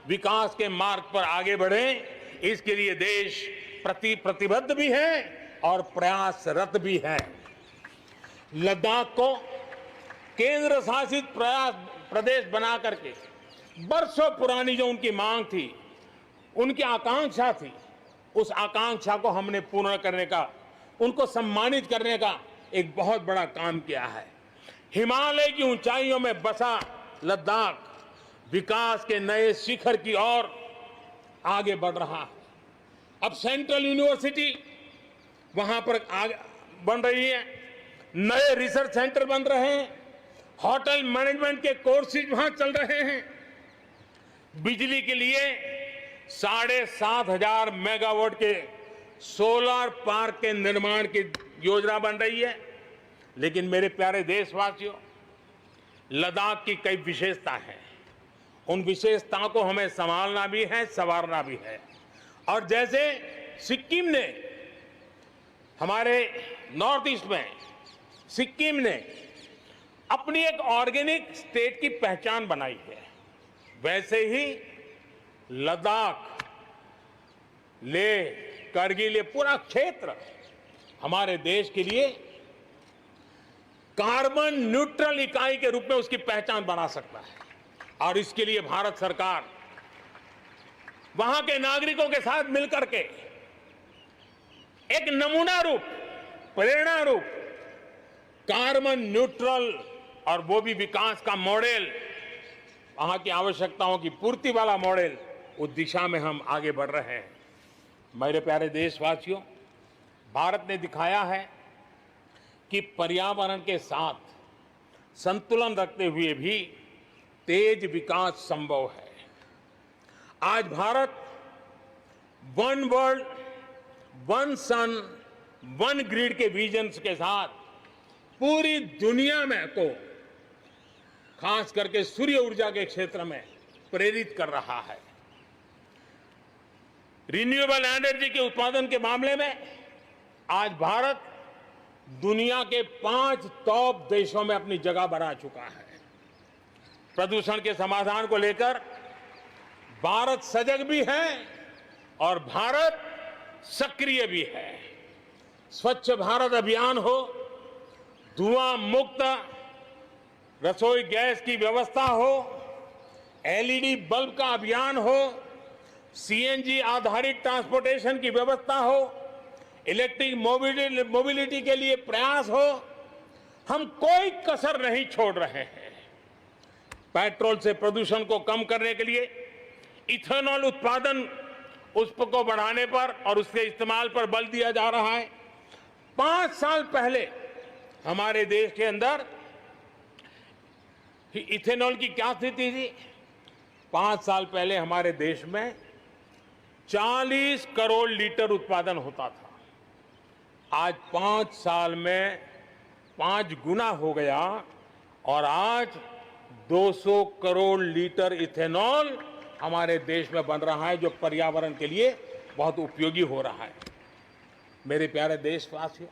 विकास के मार्ग पर आगे बढ़े। इसके लिए देश प्रतिबद्ध भी है और प्रयासरत भी है। लद्दाख को केंद्र शासित प्रदेश बना करके बरसों पुरानी जो उनकी मांग थी, उनकी आकांक्षा थी, उस आकांक्षा को हमने पूर्ण करने का, उनको सम्मानित करने का एक बहुत बड़ा काम किया है। हिमालय की ऊंचाइयों में बसा लद्दाख विकास के नए शिखर की ओर आगे बढ़ रहा है। अब सेंट्रल यूनिवर्सिटी वहां पर आगे बन रही है, नए रिसर्च सेंटर बन रहे हैं, होटल मैनेजमेंट के कोर्सेज वहां चल रहे हैं। बिजली के लिए 7,500 मेगावाट के सोलर पार्क के निर्माण की योजना बन रही है। लेकिन मेरे प्यारे देशवासियों, लद्दाख की कई विशेषता हैं। उन विशेषताओं को हमें संभालना भी है, संवारना भी है। और जैसे सिक्किम ने, हमारे नॉर्थ ईस्ट में सिक्किम ने अपनी एक ऑर्गेनिक स्टेट की पहचान बनाई है, वैसे ही लद्दाख, लेह, करगिल, ये पूरा क्षेत्र हमारे देश के लिए कार्बन न्यूट्रल इकाई के रूप में उसकी पहचान बना सकता है। और इसके लिए भारत सरकार वहां के नागरिकों के साथ मिलकर के एक नमूना रूप, प्रेरणा रूप कार्बन न्यूट्रल और वो भी विकास का मॉडल, वहां की आवश्यकताओं की पूर्ति वाला मॉडल, उस दिशा में हम आगे बढ़ रहे हैं। मेरे प्यारे देशवासियों, भारत ने दिखाया है कि पर्यावरण के साथ संतुलन रखते हुए भी तेज विकास संभव है। आज भारत वन वर्ल्ड, वन सन, वन ग्रिड के विजन के साथ पूरी दुनिया में को खास करके सूर्य ऊर्जा के क्षेत्र में प्रेरित कर रहा है। रिन्यूएबल एनर्जी के उत्पादन के मामले में आज भारत दुनिया के 5 टॉप देशों में अपनी जगह बना चुका है। प्रदूषण के समाधान को लेकर भारत सजग भी है और भारत सक्रिय भी है। स्वच्छ भारत अभियान हो, धुआं मुक्त रसोई गैस की व्यवस्था हो, एलईडी बल्ब का अभियान हो, सीएनजी आधारित ट्रांसपोर्टेशन की व्यवस्था हो, इलेक्ट्रिक मोबिलिटी के लिए प्रयास हो, हम कोई कसर नहीं छोड़ रहे हैं। पेट्रोल से प्रदूषण को कम करने के लिए इथेनॉल उत्पादन उसको बढ़ाने पर और उसके इस्तेमाल पर बल दिया जा रहा है। 5 साल पहले हमारे देश के अंदर इथेनॉल की क्या स्थिति थी? 5 साल पहले हमारे देश में 40 करोड़ लीटर उत्पादन होता था। आज 5 साल में 5 गुना हो गया और आज 200 करोड़ लीटर इथेनॉल हमारे देश में बन रहा है, जो पर्यावरण के लिए बहुत उपयोगी हो रहा है। मेरे प्यारे देशवासियों,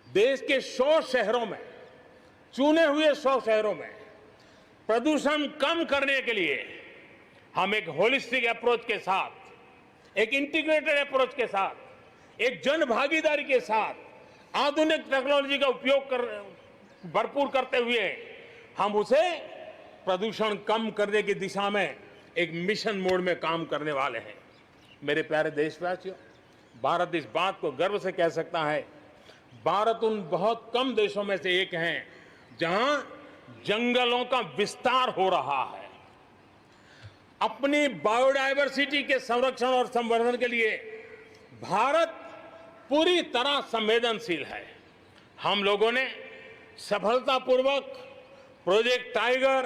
देश के 100 शहरों में, चुने हुए 100 शहरों में प्रदूषण कम करने के लिए हम एक होलिस्टिक अप्रोच के साथ, एक इंटीग्रेटेड अप्रोच के साथ, एक जन भागीदारी के साथ, आधुनिक टेक्नोलॉजी का उपयोग भरपूर करते हुए हम उसे प्रदूषण कम करने की दिशा में एक मिशन मोड में काम करने वाले हैं। मेरे प्यारे देशवासियों, भारत इस बात को गर्व से कह सकता है, भारत उन बहुत कम देशों में से एक है जहां जंगलों का विस्तार हो रहा है। अपनी बायोडायवर्सिटी के संरक्षण और संवर्धन के लिए भारत पूरी तरह संवेदनशील है। हम लोगों ने सफलतापूर्वक प्रोजेक्ट टाइगर,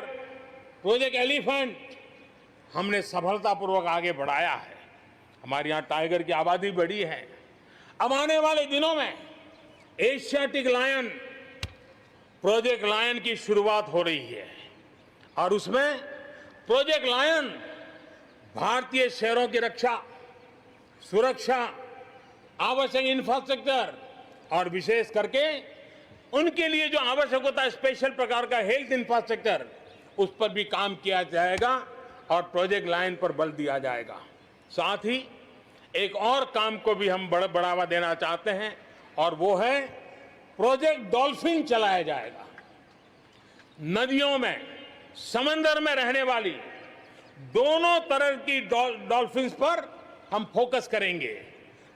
प्रोजेक्ट एलिफेंट हमने सफलतापूर्वक आगे बढ़ाया है। हमारे यहाँ टाइगर की आबादी बढ़ी है। अब आने वाले दिनों में एशियाटिक लायन, प्रोजेक्ट लायन की शुरुआत हो रही है और उसमें प्रोजेक्ट लायन भारतीय शहरों की रक्षा, सुरक्षा, आवश्यक इंफ्रास्ट्रक्चर और विशेष करके उनके लिए जो आवश्यक होता है स्पेशल प्रकार का हेल्थ इंफ्रास्ट्रक्चर, उस पर भी काम किया जाएगा और प्रोजेक्ट लाइन पर बल दिया जाएगा। साथ ही एक और काम को भी हम बढ़ावा देना चाहते हैं और वो है प्रोजेक्ट डॉल्फिन चलाया जाएगा। नदियों में, समंदर में रहने वाली दोनों तरह की डॉल्फिन्स पर हम फोकस करेंगे।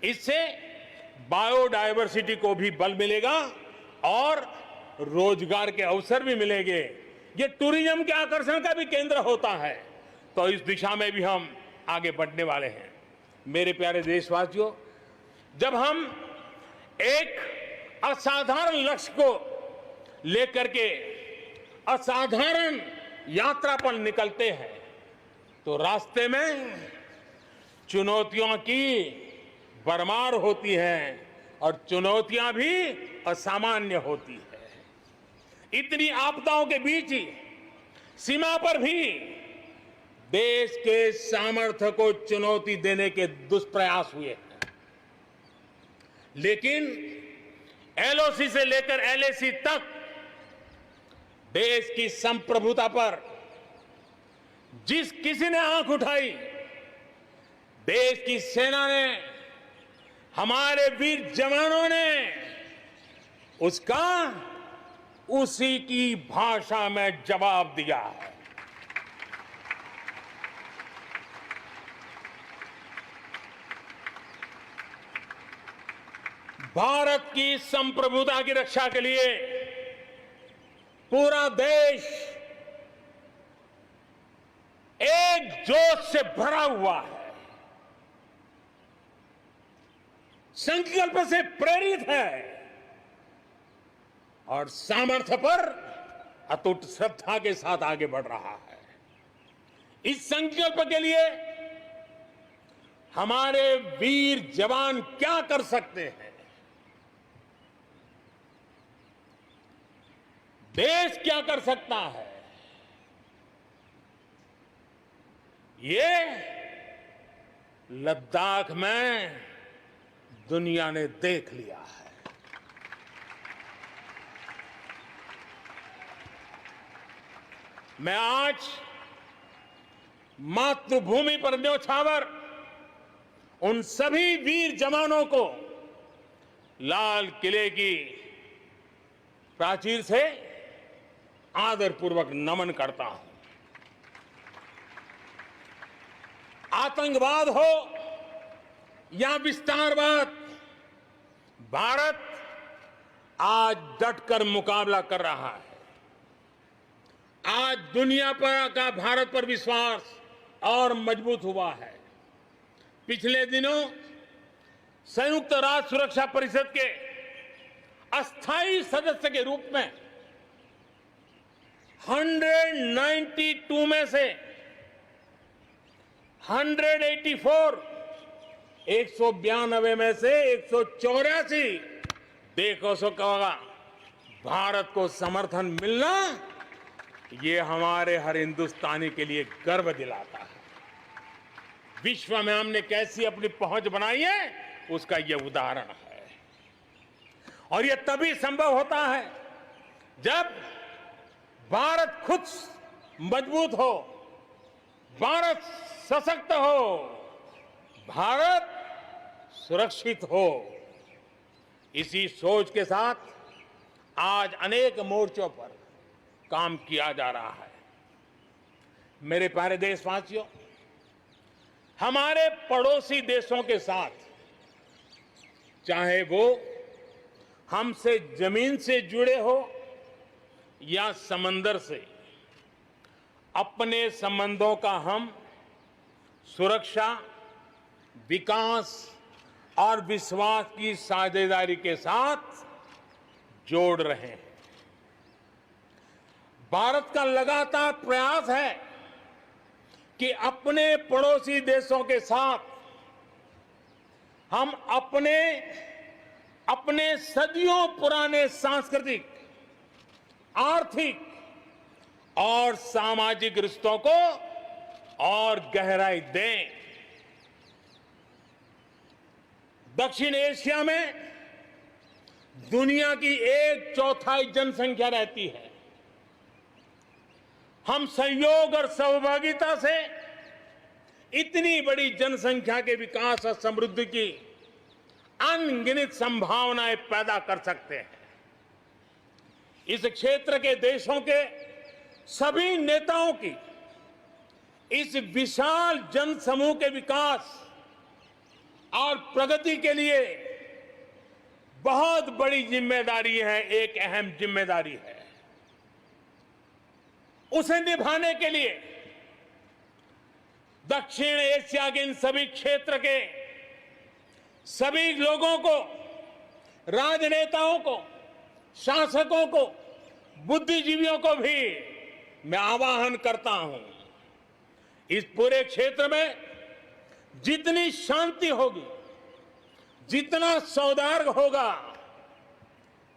इससे बायोडायवर्सिटी को भी बल मिलेगा और रोजगार के अवसर भी मिलेंगे। ये टूरिज्म के आकर्षण का भी केंद्र होता है, तो इस दिशा में भी हम आगे बढ़ने वाले हैं। मेरे प्यारे देशवासियों, जब हम एक असाधारण लक्ष्य को लेकर के असाधारण यात्रा पर निकलते हैं तो रास्ते में चुनौतियों की भरमार होती है और चुनौतियां भी असामान्य होती है। इतनी आपदाओं के बीच ही सीमा पर भी देश के सामर्थ्य को चुनौती देने के दुष्प्रयास हुए हैं, लेकिन एलओसी से लेकर एलएसी तक देश की संप्रभुता पर जिस किसी ने आंख उठाई, देश की सेना ने, हमारे वीर जवानों ने उसका उसी की भाषा में जवाब दिया है। भारत की संप्रभुता की रक्षा के लिए पूरा देश एक जोश से भरा हुआ है, संकल्प से प्रेरित है और सामर्थ्य पर अटूट श्रद्धा के साथ आगे बढ़ रहा है। इस संकल्प के लिए हमारे वीर जवान क्या कर सकते हैं, देश क्या कर सकता है, ये लद्दाख में दुनिया ने देख लिया है। मैं आज मातृभूमि पर न्योछावर उन सभी वीर जवानों को लाल किले की प्राचीर से आदरपूर्वक नमन करता हूं। आतंकवाद हो या विस्तारवाद, भारत आज डटकर मुकाबला कर रहा है। आज दुनिया पर का भारत पर विश्वास और मजबूत हुआ है। पिछले दिनों संयुक्त राष्ट्र सुरक्षा परिषद के अस्थायी सदस्य के रूप में 192 में से 192 में से 184 देखो सो कहोगा भारत को समर्थन मिलना, ये हमारे हर हिंदुस्तानी के लिए गर्व दिलाता है। विश्व में हमने कैसी अपनी पहुंच बनाई है, उसका ये उदाहरण है। और ये तभी संभव होता है जब भारत खुद मजबूत हो, भारत सशक्त हो, भारत सुरक्षित हो। इसी सोच के साथ आज अनेक मोर्चों पर काम किया जा रहा है। मेरे प्यारे देशवासियों, हमारे पड़ोसी देशों के साथ, चाहे वो हमसे जमीन से जुड़े हो या समंदर से, अपने संबंधों का हम सुरक्षा, विकास और विश्वास की साझेदारी के साथ जोड़ रहे हैं। भारत का लगातार प्रयास है कि अपने पड़ोसी देशों के साथ हम अपने सदियों पुराने सांस्कृतिक, आर्थिक और सामाजिक रिश्तों को और गहराई दें। दक्षिण एशिया में दुनिया की 1/4 जनसंख्या रहती है। हम सहयोग और सहभागिता से इतनी बड़ी जनसंख्या के विकास और समृद्धि की अनगिनत संभावनाएं पैदा कर सकते हैं। इस क्षेत्र के देशों के सभी नेताओं की इस विशाल जनसमूह के विकास और प्रगति के लिए बहुत बड़ी जिम्मेदारी है, एक अहम जिम्मेदारी है। उसे निभाने के लिए दक्षिण एशिया के इन सभी क्षेत्र के सभी लोगों को, राजनेताओं को, शासकों को, बुद्धिजीवियों को भी मैं आह्वान करता हूं, इस पूरे क्षेत्र में जितनी शांति होगी, जितना सौहार्द होगा,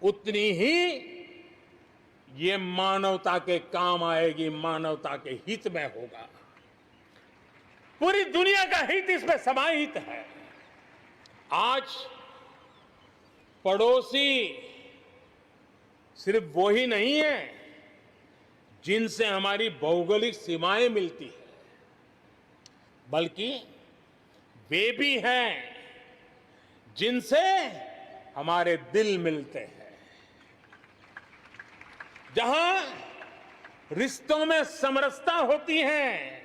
उतनी ही ये मानवता के काम आएगी, मानवता के हित में होगा। पूरी दुनिया का हित इसमें समाहित है। आज पड़ोसी सिर्फ वो ही नहीं है जिनसे हमारी भौगोलिक सीमाएं मिलती है, बल्कि वे भी हैं जिनसे हमारे दिल मिलते हैं। जहां रिश्तों में समरसता होती है,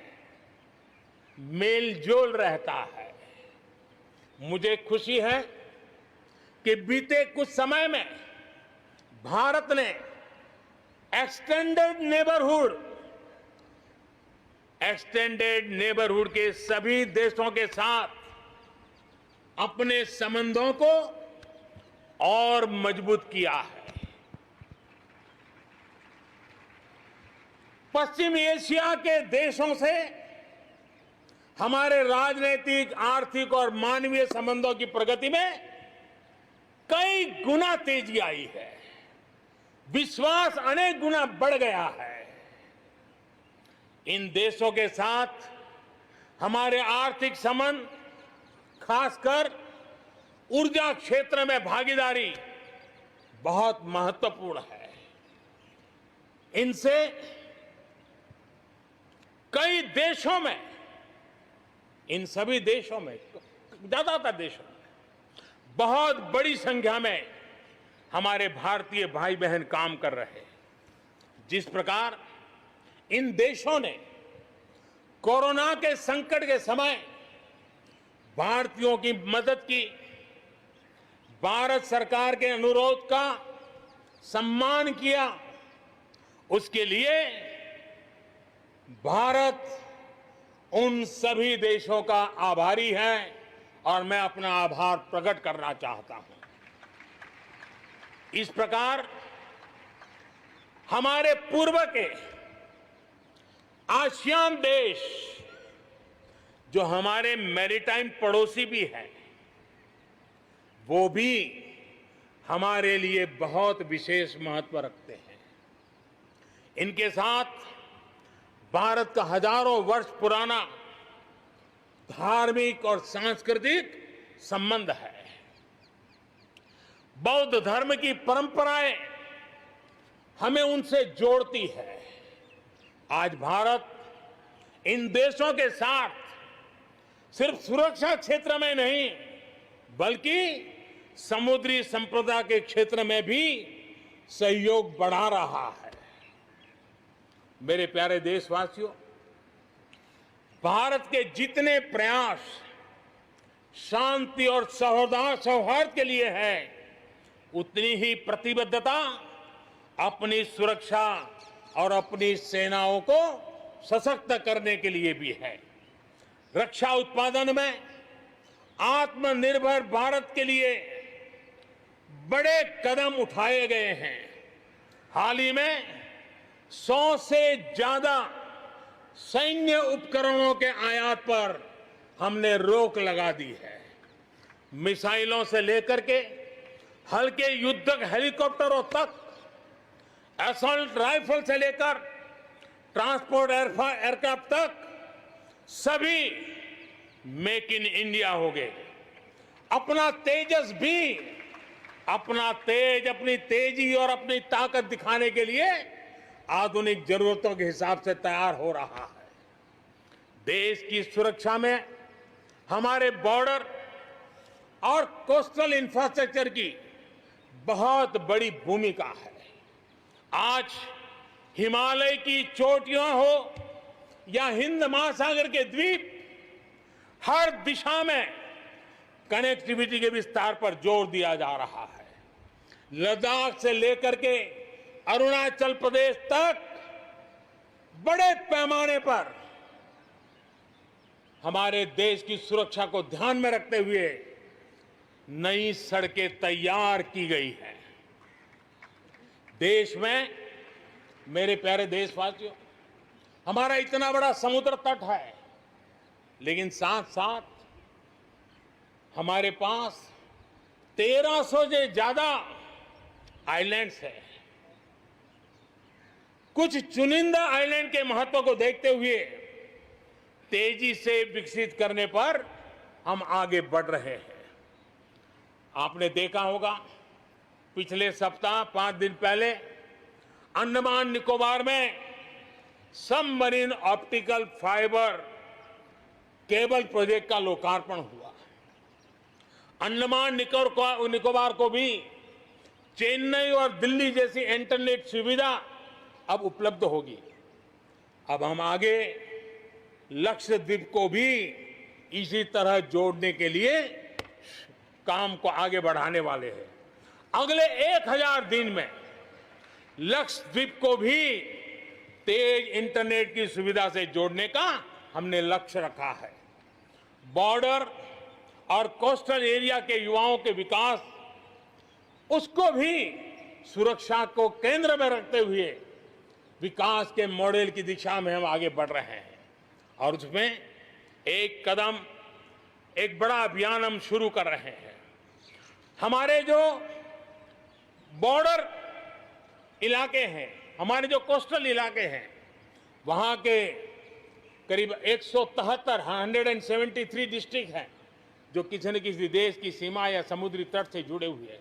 मेलजोल रहता है। मुझे खुशी है कि बीते कुछ समय में भारत ने एक्सटेंडेड नेबरहुड के सभी देशों के साथ अपने संबंधों को और मजबूत किया है। पश्चिम एशिया के देशों से हमारे राजनीतिक, आर्थिक और मानवीय संबंधों की प्रगति में कई गुना तेजी आई है। विश्वास अनेक गुना बढ़ गया है। इन देशों के साथ हमारे आर्थिक संबंध, खासकर ऊर्जा क्षेत्र में भागीदारी बहुत महत्वपूर्ण है। इनसे कई देशों में, इन सभी देशों में, ज्यादातर देशों में बहुत बड़ी संख्या में हमारे भारतीय भाई बहन काम कर रहे हैं। जिस प्रकार इन देशों ने कोरोना के संकट के समय भारतीयों की मदद की, भारत सरकार के अनुरोध का सम्मान किया, उसके लिए भारत उन सभी देशों का आभारी है और मैं अपना आभार प्रकट करना चाहता हूं। इस प्रकार हमारे पूर्व के आसियान देश, जो हमारे मैरीटाइम पड़ोसी भी हैं, वो भी हमारे लिए बहुत विशेष महत्व रखते हैं। इनके साथ भारत का हजारों वर्ष पुराना धार्मिक और सांस्कृतिक संबंध है। बौद्ध धर्म की परंपराएं हमें उनसे जोड़ती है। आज भारत इन देशों के साथ सिर्फ सुरक्षा क्षेत्र में नहीं, बल्कि समुद्री संपदा के क्षेत्र में भी सहयोग बढ़ा रहा है। मेरे प्यारे देशवासियों, भारत के जितने प्रयास शांति और सौहार्द के लिए है, उतनी ही प्रतिबद्धता अपनी सुरक्षा और अपनी सेनाओं को सशक्त करने के लिए भी है। रक्षा उत्पादन में आत्मनिर्भर भारत के लिए बड़े कदम उठाए गए हैं। हाल ही में 100 से ज्यादा सैन्य उपकरणों के आयात पर हमने रोक लगा दी है। मिसाइलों से लेकर के हल्के युद्धक हेलीकॉप्टरों तक, असॉल्ट राइफल से लेकर ट्रांसपोर्ट एयरक्राफ्ट तक सभी मेक इन इंडिया हो गए। अपना तेजस भी अपनी तेजी और अपनी ताकत दिखाने के लिए आधुनिक जरूरतों के हिसाब से तैयार हो रहा है। देश की सुरक्षा में हमारे बॉर्डर और कोस्टल इंफ्रास्ट्रक्चर की बहुत बड़ी भूमिका है। आज हिमालय की चोटियां हो या हिंद महासागर के द्वीप, हर दिशा में कनेक्टिविटी के विस्तार पर जोर दिया जा रहा है। लद्दाख से लेकर के अरुणाचल प्रदेश तक बड़े पैमाने पर हमारे देश की सुरक्षा को ध्यान में रखते हुए नई सड़कें तैयार की गई हैं। देश में, मेरे प्यारे देशवासियों, हमारा इतना बड़ा समुद्र तट है, लेकिन साथ साथ हमारे पास 1300 से ज्यादा आइलैंड्स हैं। कुछ चुनिंदा आइलैंड के महत्व को देखते हुए तेजी से विकसित करने पर हम आगे बढ़ रहे हैं। आपने देखा होगा, पिछले सप्ताह 5 दिन पहले अंडमान निकोबार में submarine optical fibre cable project का लोकार्पण हुआ। अंडमान निकोबार को भी चेन्नई और दिल्ली जैसी इंटरनेट सुविधा अब उपलब्ध होगी। अब हम आगे लक्षद्वीप को भी इसी तरह जोड़ने के लिए काम को आगे बढ़ाने वाले हैं। अगले 1000 दिन में लक्षद्वीप को भी तेज इंटरनेट की सुविधा से जोड़ने का हमने लक्ष्य रखा है। बॉर्डर और कोस्टल एरिया के युवाओं के विकास, उसको भी सुरक्षा को केंद्र में रखते हुए विकास के मॉडल की दिशा में हम आगे बढ़ रहे हैं। और उसमें एक बड़ा अभियान हम शुरू कर रहे हैं। हमारे जो बॉर्डर इलाके हैं, हमारे जो कोस्टल इलाके हैं, वहां के करीब 173 डिस्ट्रिक्ट हैं जो किसी न किसी देश की सीमा या समुद्री तट से जुड़े हुए हैं।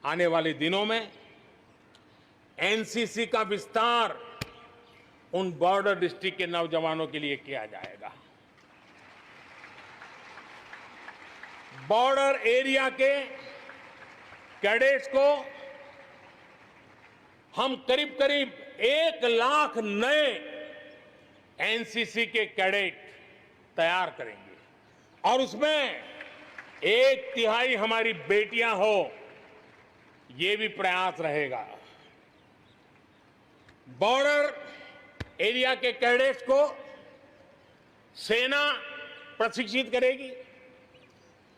आने वाले दिनों में एनसीसी का विस्तार उन बॉर्डर डिस्ट्रिक्ट के नौजवानों के लिए किया जाएगा। बॉर्डर एरिया के कैडेट्स को हम करीब 1 लाख नए एनसीसी के कैडेट तैयार करेंगे और उसमें 1/3 हमारी बेटियां हो, ये भी प्रयास रहेगा। बॉर्डर एरिया के कैडेट्स को सेना प्रशिक्षित करेगी।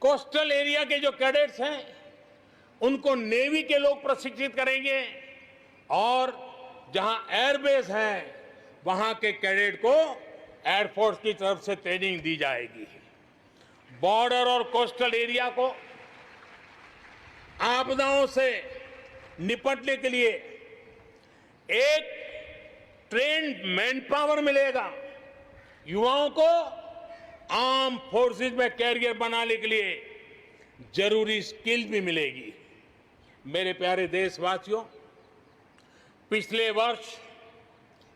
कोस्टल एरिया के जो कैडेट्स हैं उनको नेवी के लोग प्रशिक्षित करेंगे और जहां एयरबेस है वहां के कैडेट को एयरफोर्स की तरफ से ट्रेनिंग दी जाएगी। बॉर्डर और कोस्टल एरिया को आपदाओं से निपटने के लिए एक ट्रेन्ड मैन पावर मिलेगा। युवाओं को आर्म फोर्सेस में कैरियर बनाने के लिए जरूरी स्किल भी मिलेगी। मेरे प्यारे देशवासियों, पिछले वर्ष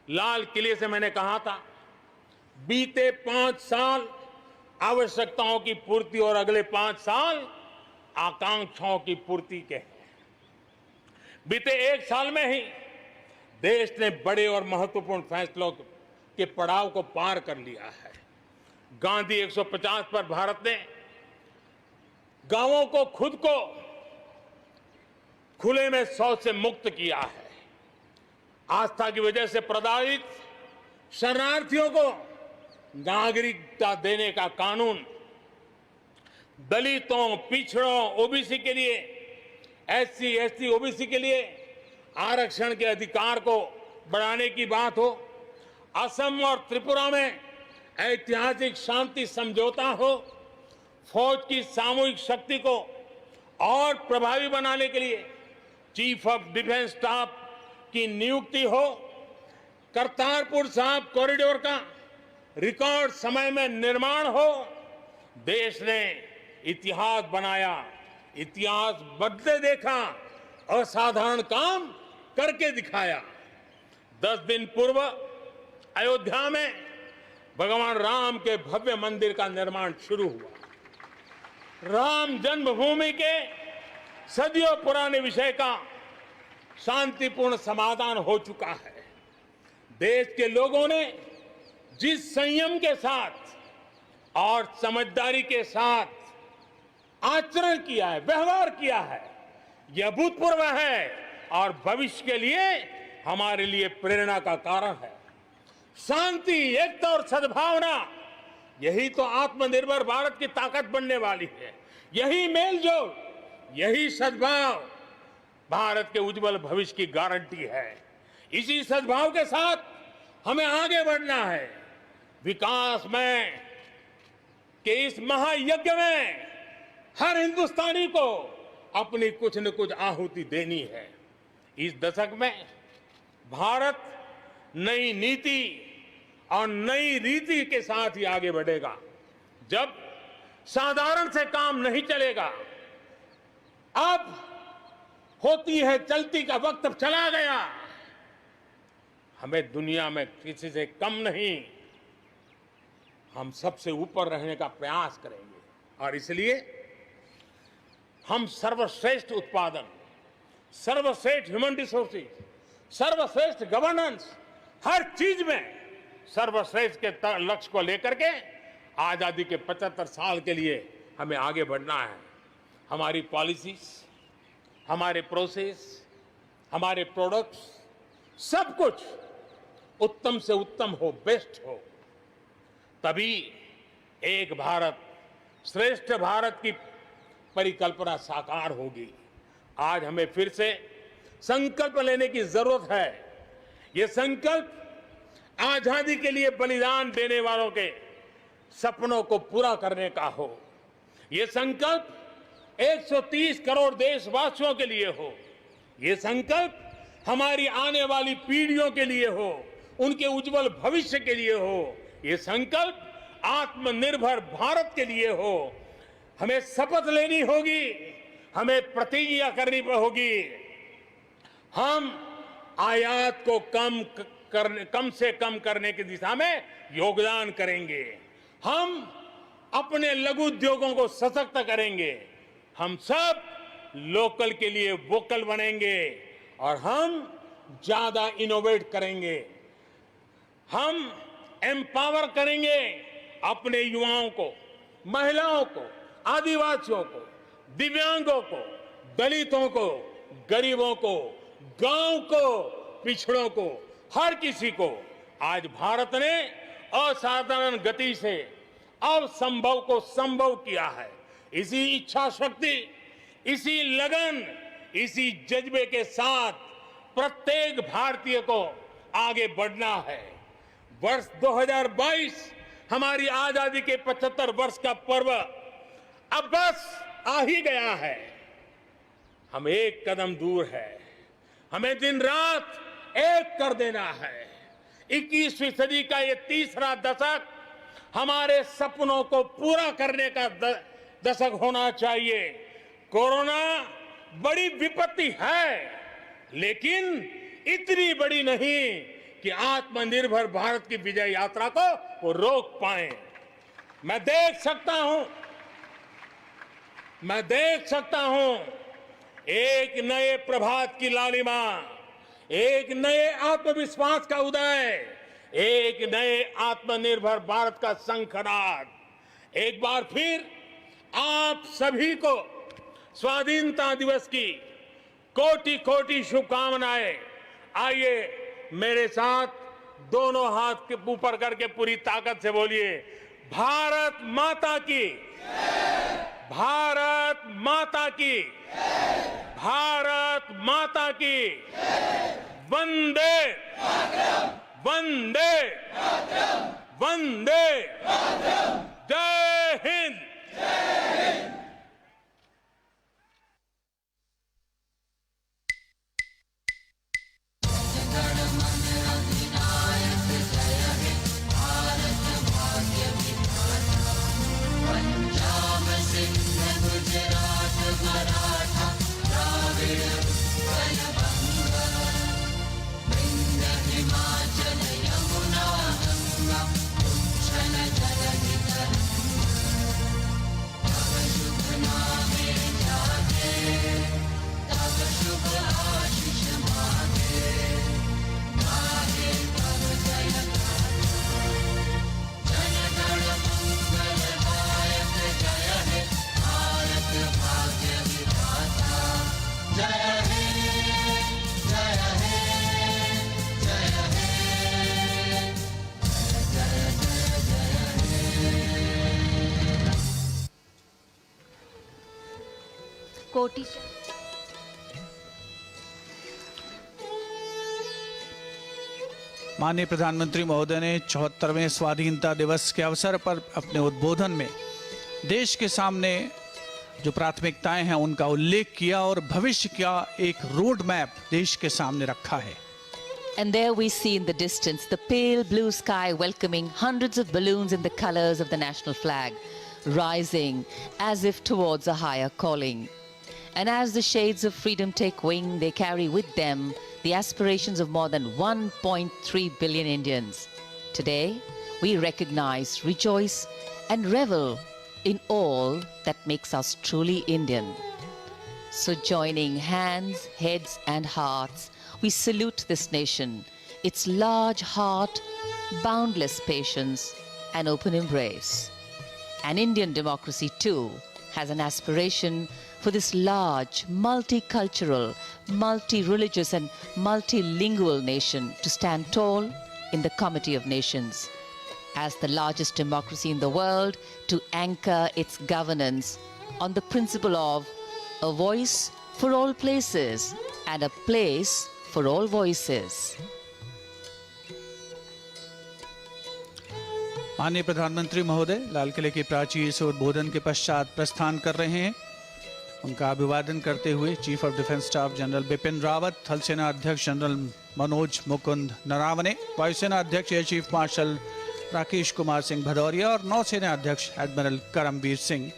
लाल किले से मैंने कहा था, बीते 5 साल आवश्यकताओं की पूर्ति और अगले 5 साल आकांक्षाओं की पूर्ति के हैं। बीते 1 साल में ही देश ने बड़े और महत्वपूर्ण फैसलों के पड़ाव को पार कर लिया है। गांधी 150 पर भारत ने गांवों को खुद को खुले में शौच से मुक्त किया है। आस्था की वजह से प्रताड़ित शरणार्थियों को नागरिकता देने का कानून, दलितों, पिछड़ों, ओबीसी के लिए, एससी, एसटी, ओबीसी के लिए आरक्षण के अधिकार को बढ़ाने की बात हो, असम और त्रिपुरा में ऐतिहासिक शांति समझौता हो, फौज की सामूहिक शक्ति को और प्रभावी बनाने के लिए चीफ ऑफ डिफेंस स्टाफ की नियुक्ति हो, करतारपुर साहिब कॉरिडोर का रिकॉर्ड समय में निर्माण हो, देश ने इतिहास बनाया, इतिहास बदले देखा, असाधारण काम करके दिखाया। 10 दिन पूर्व अयोध्या में भगवान राम के भव्य मंदिर का निर्माण शुरू हुआ। राम जन्मभूमि के सदियों पुराने विषय का शांतिपूर्ण समाधान हो चुका है। देश के लोगों ने जिस संयम के साथ और समझदारी के साथ आचरण किया है, व्यवहार किया है, यह अभूतपूर्व है और भविष्य के लिए हमारे लिए प्रेरणा का कारण है। शांति, एकता और सद्भावना, यही तो आत्मनिर्भर भारत की ताकत बनने वाली है। यही मेलजोल, यही सद्भाव भारत के उज्जवल भविष्य की गारंटी है। इसी सद्भाव के साथ हमें आगे बढ़ना है। विकास में के इस महायज्ञ में हर हिंदुस्तानी को अपनी कुछ न कुछ आहुति देनी है। इस दशक में भारत नई नीति और नई रीति के साथ ही आगे बढ़ेगा। जब साधारण से काम नहीं चलेगा, अब होती है चलती का वक्त अब चला गया। हमें दुनिया में किसी से कम नहीं, हम सबसे ऊपर रहने का प्रयास करेंगे और इसलिए हम सर्वश्रेष्ठ उत्पादन, सर्वश्रेष्ठ ह्यूमन रिसोर्सेज, सर्वश्रेष्ठ गवर्नेंस, हर चीज में सर्वश्रेष्ठ के लक्ष्य को लेकर के आजादी के 75 साल के लिए हमें आगे बढ़ना है। हमारी पॉलिसीज, हमारे प्रोसेस, हमारे प्रोडक्ट्स, सब कुछ उत्तम से उत्तम हो, बेस्ट हो, तभी एक भारत श्रेष्ठ भारत की परिकल्पना साकार होगी। आज हमें फिर से संकल्प लेने की जरूरत है। ये संकल्प आजादी के लिए बलिदान देने वालों के सपनों को पूरा करने का हो। ये संकल्प 130 करोड़ देशवासियों के लिए हो। ये संकल्प हमारी आने वाली पीढ़ियों के लिए हो, उनके उज्जवल भविष्य के लिए हो। ये संकल्प आत्मनिर्भर भारत के लिए हो। हमें शपथ लेनी होगी, हमें प्रतिज्ञा करनी होगी। हम आयात को कम से कम करने की दिशा में योगदान करेंगे। हम अपने लघु उद्योगों को सशक्त करेंगे। हम सब लोकल के लिए वोकल बनेंगे और हम ज्यादा इनोवेट करेंगे। हम एम्पावर करेंगे अपने युवाओं को, महिलाओं को, आदिवासियों को, दिव्यांगों को, दलितों को, गरीबों को, गांव को, पिछड़ों को, हर किसी को। आज भारत ने असाधारण गति से असंभव को संभव किया है। इसी इच्छा शक्ति, इसी लगन, इसी जज्बे के साथ प्रत्येक भारतीय को आगे बढ़ना है। वर्ष 2022 हमारी आजादी के 75 वर्ष का पर्व अब बस आ ही गया है। हम एक कदम दूर है। हमें दिन रात एक कर देना है। 21वीं सदी का ये तीसरा दशक हमारे सपनों को पूरा करने का दशक होना चाहिए। कोरोना बड़ी विपत्ति है, लेकिन इतनी बड़ी नहीं कि आत्मनिर्भर भारत की विजय यात्रा को वो रोक पाए। मैं देख सकता हूं एक नए प्रभात की लालिमा, एक नए आत्मविश्वास का उदय, एक नए आत्मनिर्भर भारत का संखनाद। एक बार फिर आप सभी को स्वाधीनता दिवस की कोटि कोटि शुभकामनाएं। आइए मेरे साथ दोनों हाथ के ऊपर करके पूरी ताकत से बोलिए, भारत माता की, भारत माता की, भारत माता की, वंदे वंदे वंदे, जय हिंद। कोटि माननीय प्रधानमंत्री महोदय ने 74वें स्वाधीनता दिवस के अवसर पर अपने उद्बोधन में देश के सामने जो प्राथमिकताएं हैं उनका उल्लेख किया और भविष्य का एक रोड मैप देश के सामने रखा है। And there we see in the distance the pale blue sky welcoming hundreds of balloons in the colors of the national flag, rising as if towards a higher calling. And as the shades of freedom take wing, they carry with them the aspirations of more than 1.3 billion Indians. Today, we recognize, rejoice, and revel in all that makes us truly Indian. So joining hands, heads, and hearts, we salute this nation, its large heart, boundless patience, and open embrace. And Indian democracy, too, has an aspiration for this large, multicultural, multi-religious, and multilingual nation to stand tall in the Committee of Nations. As the largest democracy in the world, to anchor its governance on the principle of a voice for all places and a place for all voices. माननीय प्रधानमंत्री महोदय लाल किले की प्राचीर से उद्बोधन के पश्चात प्रस्थान कर रहे हैं। उनका अभिवादन करते हुए chief of defence staff general Bipin Rawat, थल सेना अध्यक्ष जनरल मनोज मुकुंद नरावने, वायुसेना अध्यक्ष air chief marshal Rakesh Kumar Singh Bhadauria और नौसेना अध्यक्ष एडमिरल करमबीर सिंह,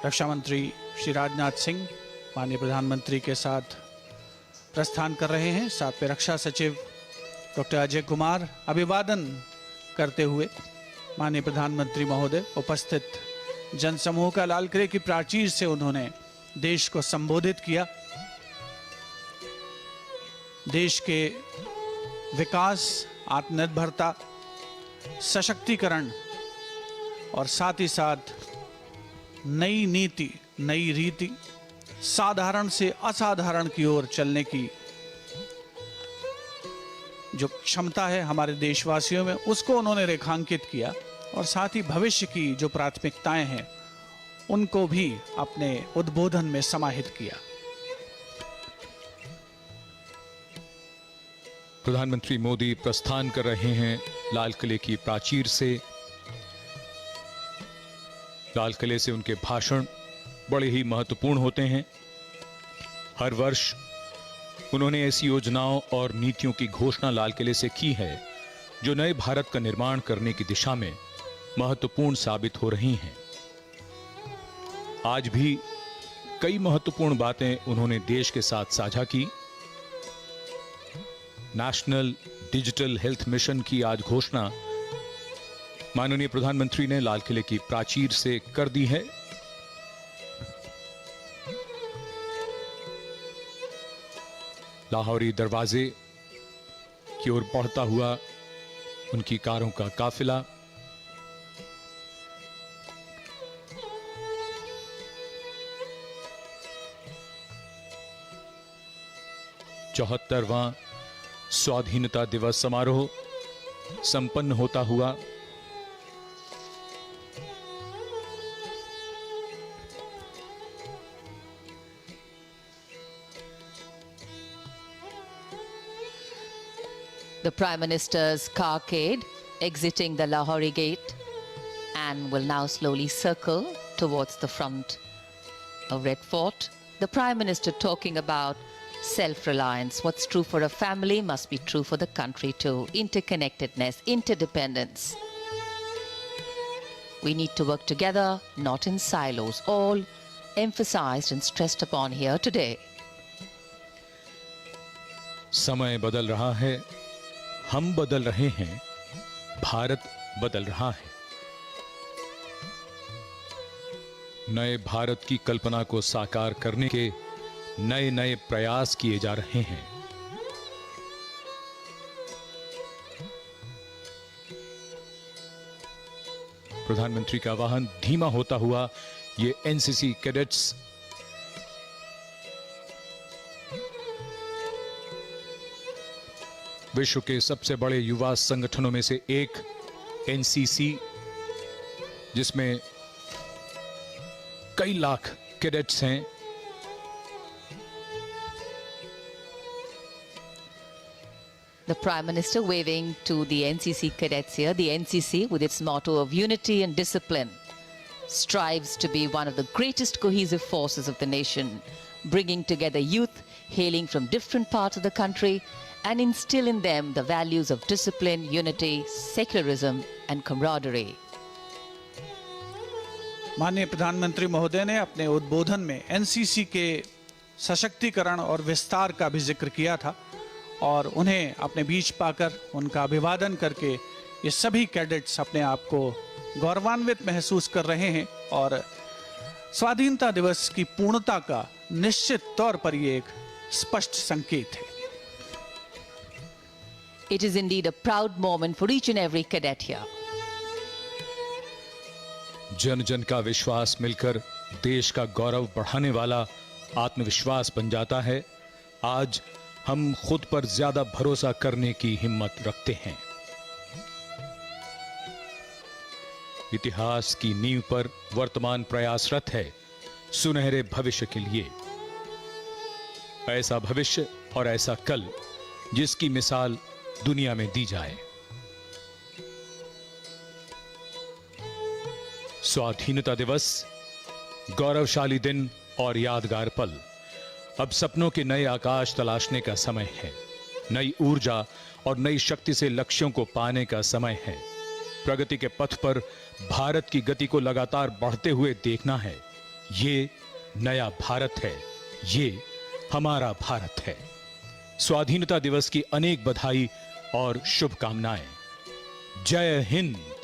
रक्षा मंत्री श्री राजनाथ सिंह माननीय प्रधानमंत्री के साथ प्रस्थान कर रहे हैं। साथ में रक्षा सचिव डॉक्टर अजय कुमार अभिवादन करते हुए माननीय प्रधानमंत्री महोदय उपस्थित जनसमूह का लाल किले की प्राचीर से उन्होंने देश को संबोधित किया। देश के विकास, आत्मनिर्भरता, सशक्तिकरण और साथ ही साथ नई नीति, नई रीति, साधारण से असाधारण की ओर चलने की जो क्षमता है हमारे देशवासियों में, उसको उन्होंने रेखांकित किया और साथ ही भविष्य की जो प्राथमिकताएं हैं उनको भी अपने उद्बोधन में समाहित किया। प्रधानमंत्री मोदी प्रस्थान कर रहे हैं लाल किले की प्राचीर से। लाल किले से उनके भाषण बड़े ही महत्वपूर्ण होते हैं। हर वर्ष उन्होंने ऐसी योजनाओं और नीतियों की घोषणा लाल किले से की है जो नए भारत का निर्माण करने की दिशा में महत्वपूर्ण साबित हो रही हैं। आज भी कई महत्वपूर्ण बातें उन्होंने देश के साथ साझा की। नेशनल डिजिटल हेल्थ मिशन की आज घोषणा माननीय प्रधानमंत्री ने लाल किले की प्राचीर से कर दी है। लाहौरी दरवाजे की ओर बढ़ता हुआ उनकी कारों का काफिला। चौहत्तरवां स्वाधीनता दिवस समारोह संपन्न होता हुआ The Prime Minister's carcade exiting the Lahori gate and will now slowly circle towards the front of Red Fort. The Prime Minister talking about self-reliance. What's true for a family must be true for the country too. Interconnectedness, interdependence. We need to work together, not in silos. All emphasized and stressed upon here today. समय बदल रहा है, हम बदल रहे हैं, भारत बदल रहा है। नए भारत की कल्पना को साकार करने के नए नए प्रयास किए जा रहे हैं। प्रधानमंत्री का वाहन धीमा होता हुआ ये एनसीसी कैडेट्स विश्व के सबसे बड़े युवा संगठनों में से एक एनसीसी, जिसमें कई लाख कैडेट्स हैं, The Prime Minister waving to the NCC cadets here. The NCC, with its motto of unity and discipline, strives to be one of the greatest cohesive forces of the nation, bringing together youth hailing from different parts of the country and instill in them the values of discipline, unity, secularism and camaraderie. माननीय प्रधानमंत्री महोदय ने अपने उद्बोधन में NCC के सशक्तिकरण और विस्तार का भी जिक्र किया था और उन्हें अपने बीच पाकर उनका अभिवादन करके ये सभी कैडेट्स अपने आप को गौरवान्वित महसूस कर रहे हैं और स्वाधीनता दिवस की पूर्णता का निश्चित तौर पर ये एक स्पष्ट संकेत है। It is indeed a proud moment for each and every cadet here. जन जन का विश्वास मिलकर देश का गौरव बढ़ाने वाला आत्मविश्वास बन जाता है। आज हम खुद पर ज्यादा भरोसा करने की हिम्मत रखते हैं। इतिहास की नींव पर वर्तमान प्रयासरत है सुनहरे भविष्य के लिए। ऐसा भविष्य और ऐसा कल जिसकी मिसाल दुनिया में दी जाए। स्वाधीनता दिवस, गौरवशाली दिन और यादगार पल। अब सपनों के नए आकाश तलाशने का समय है। नई ऊर्जा और नई शक्ति से लक्ष्यों को पाने का समय है। प्रगति के पथ पर भारत की गति को लगातार बढ़ते हुए देखना है। ये नया भारत है, ये हमारा भारत है। स्वाधीनता दिवस की अनेक बधाई और शुभकामनाएं। जय हिंद।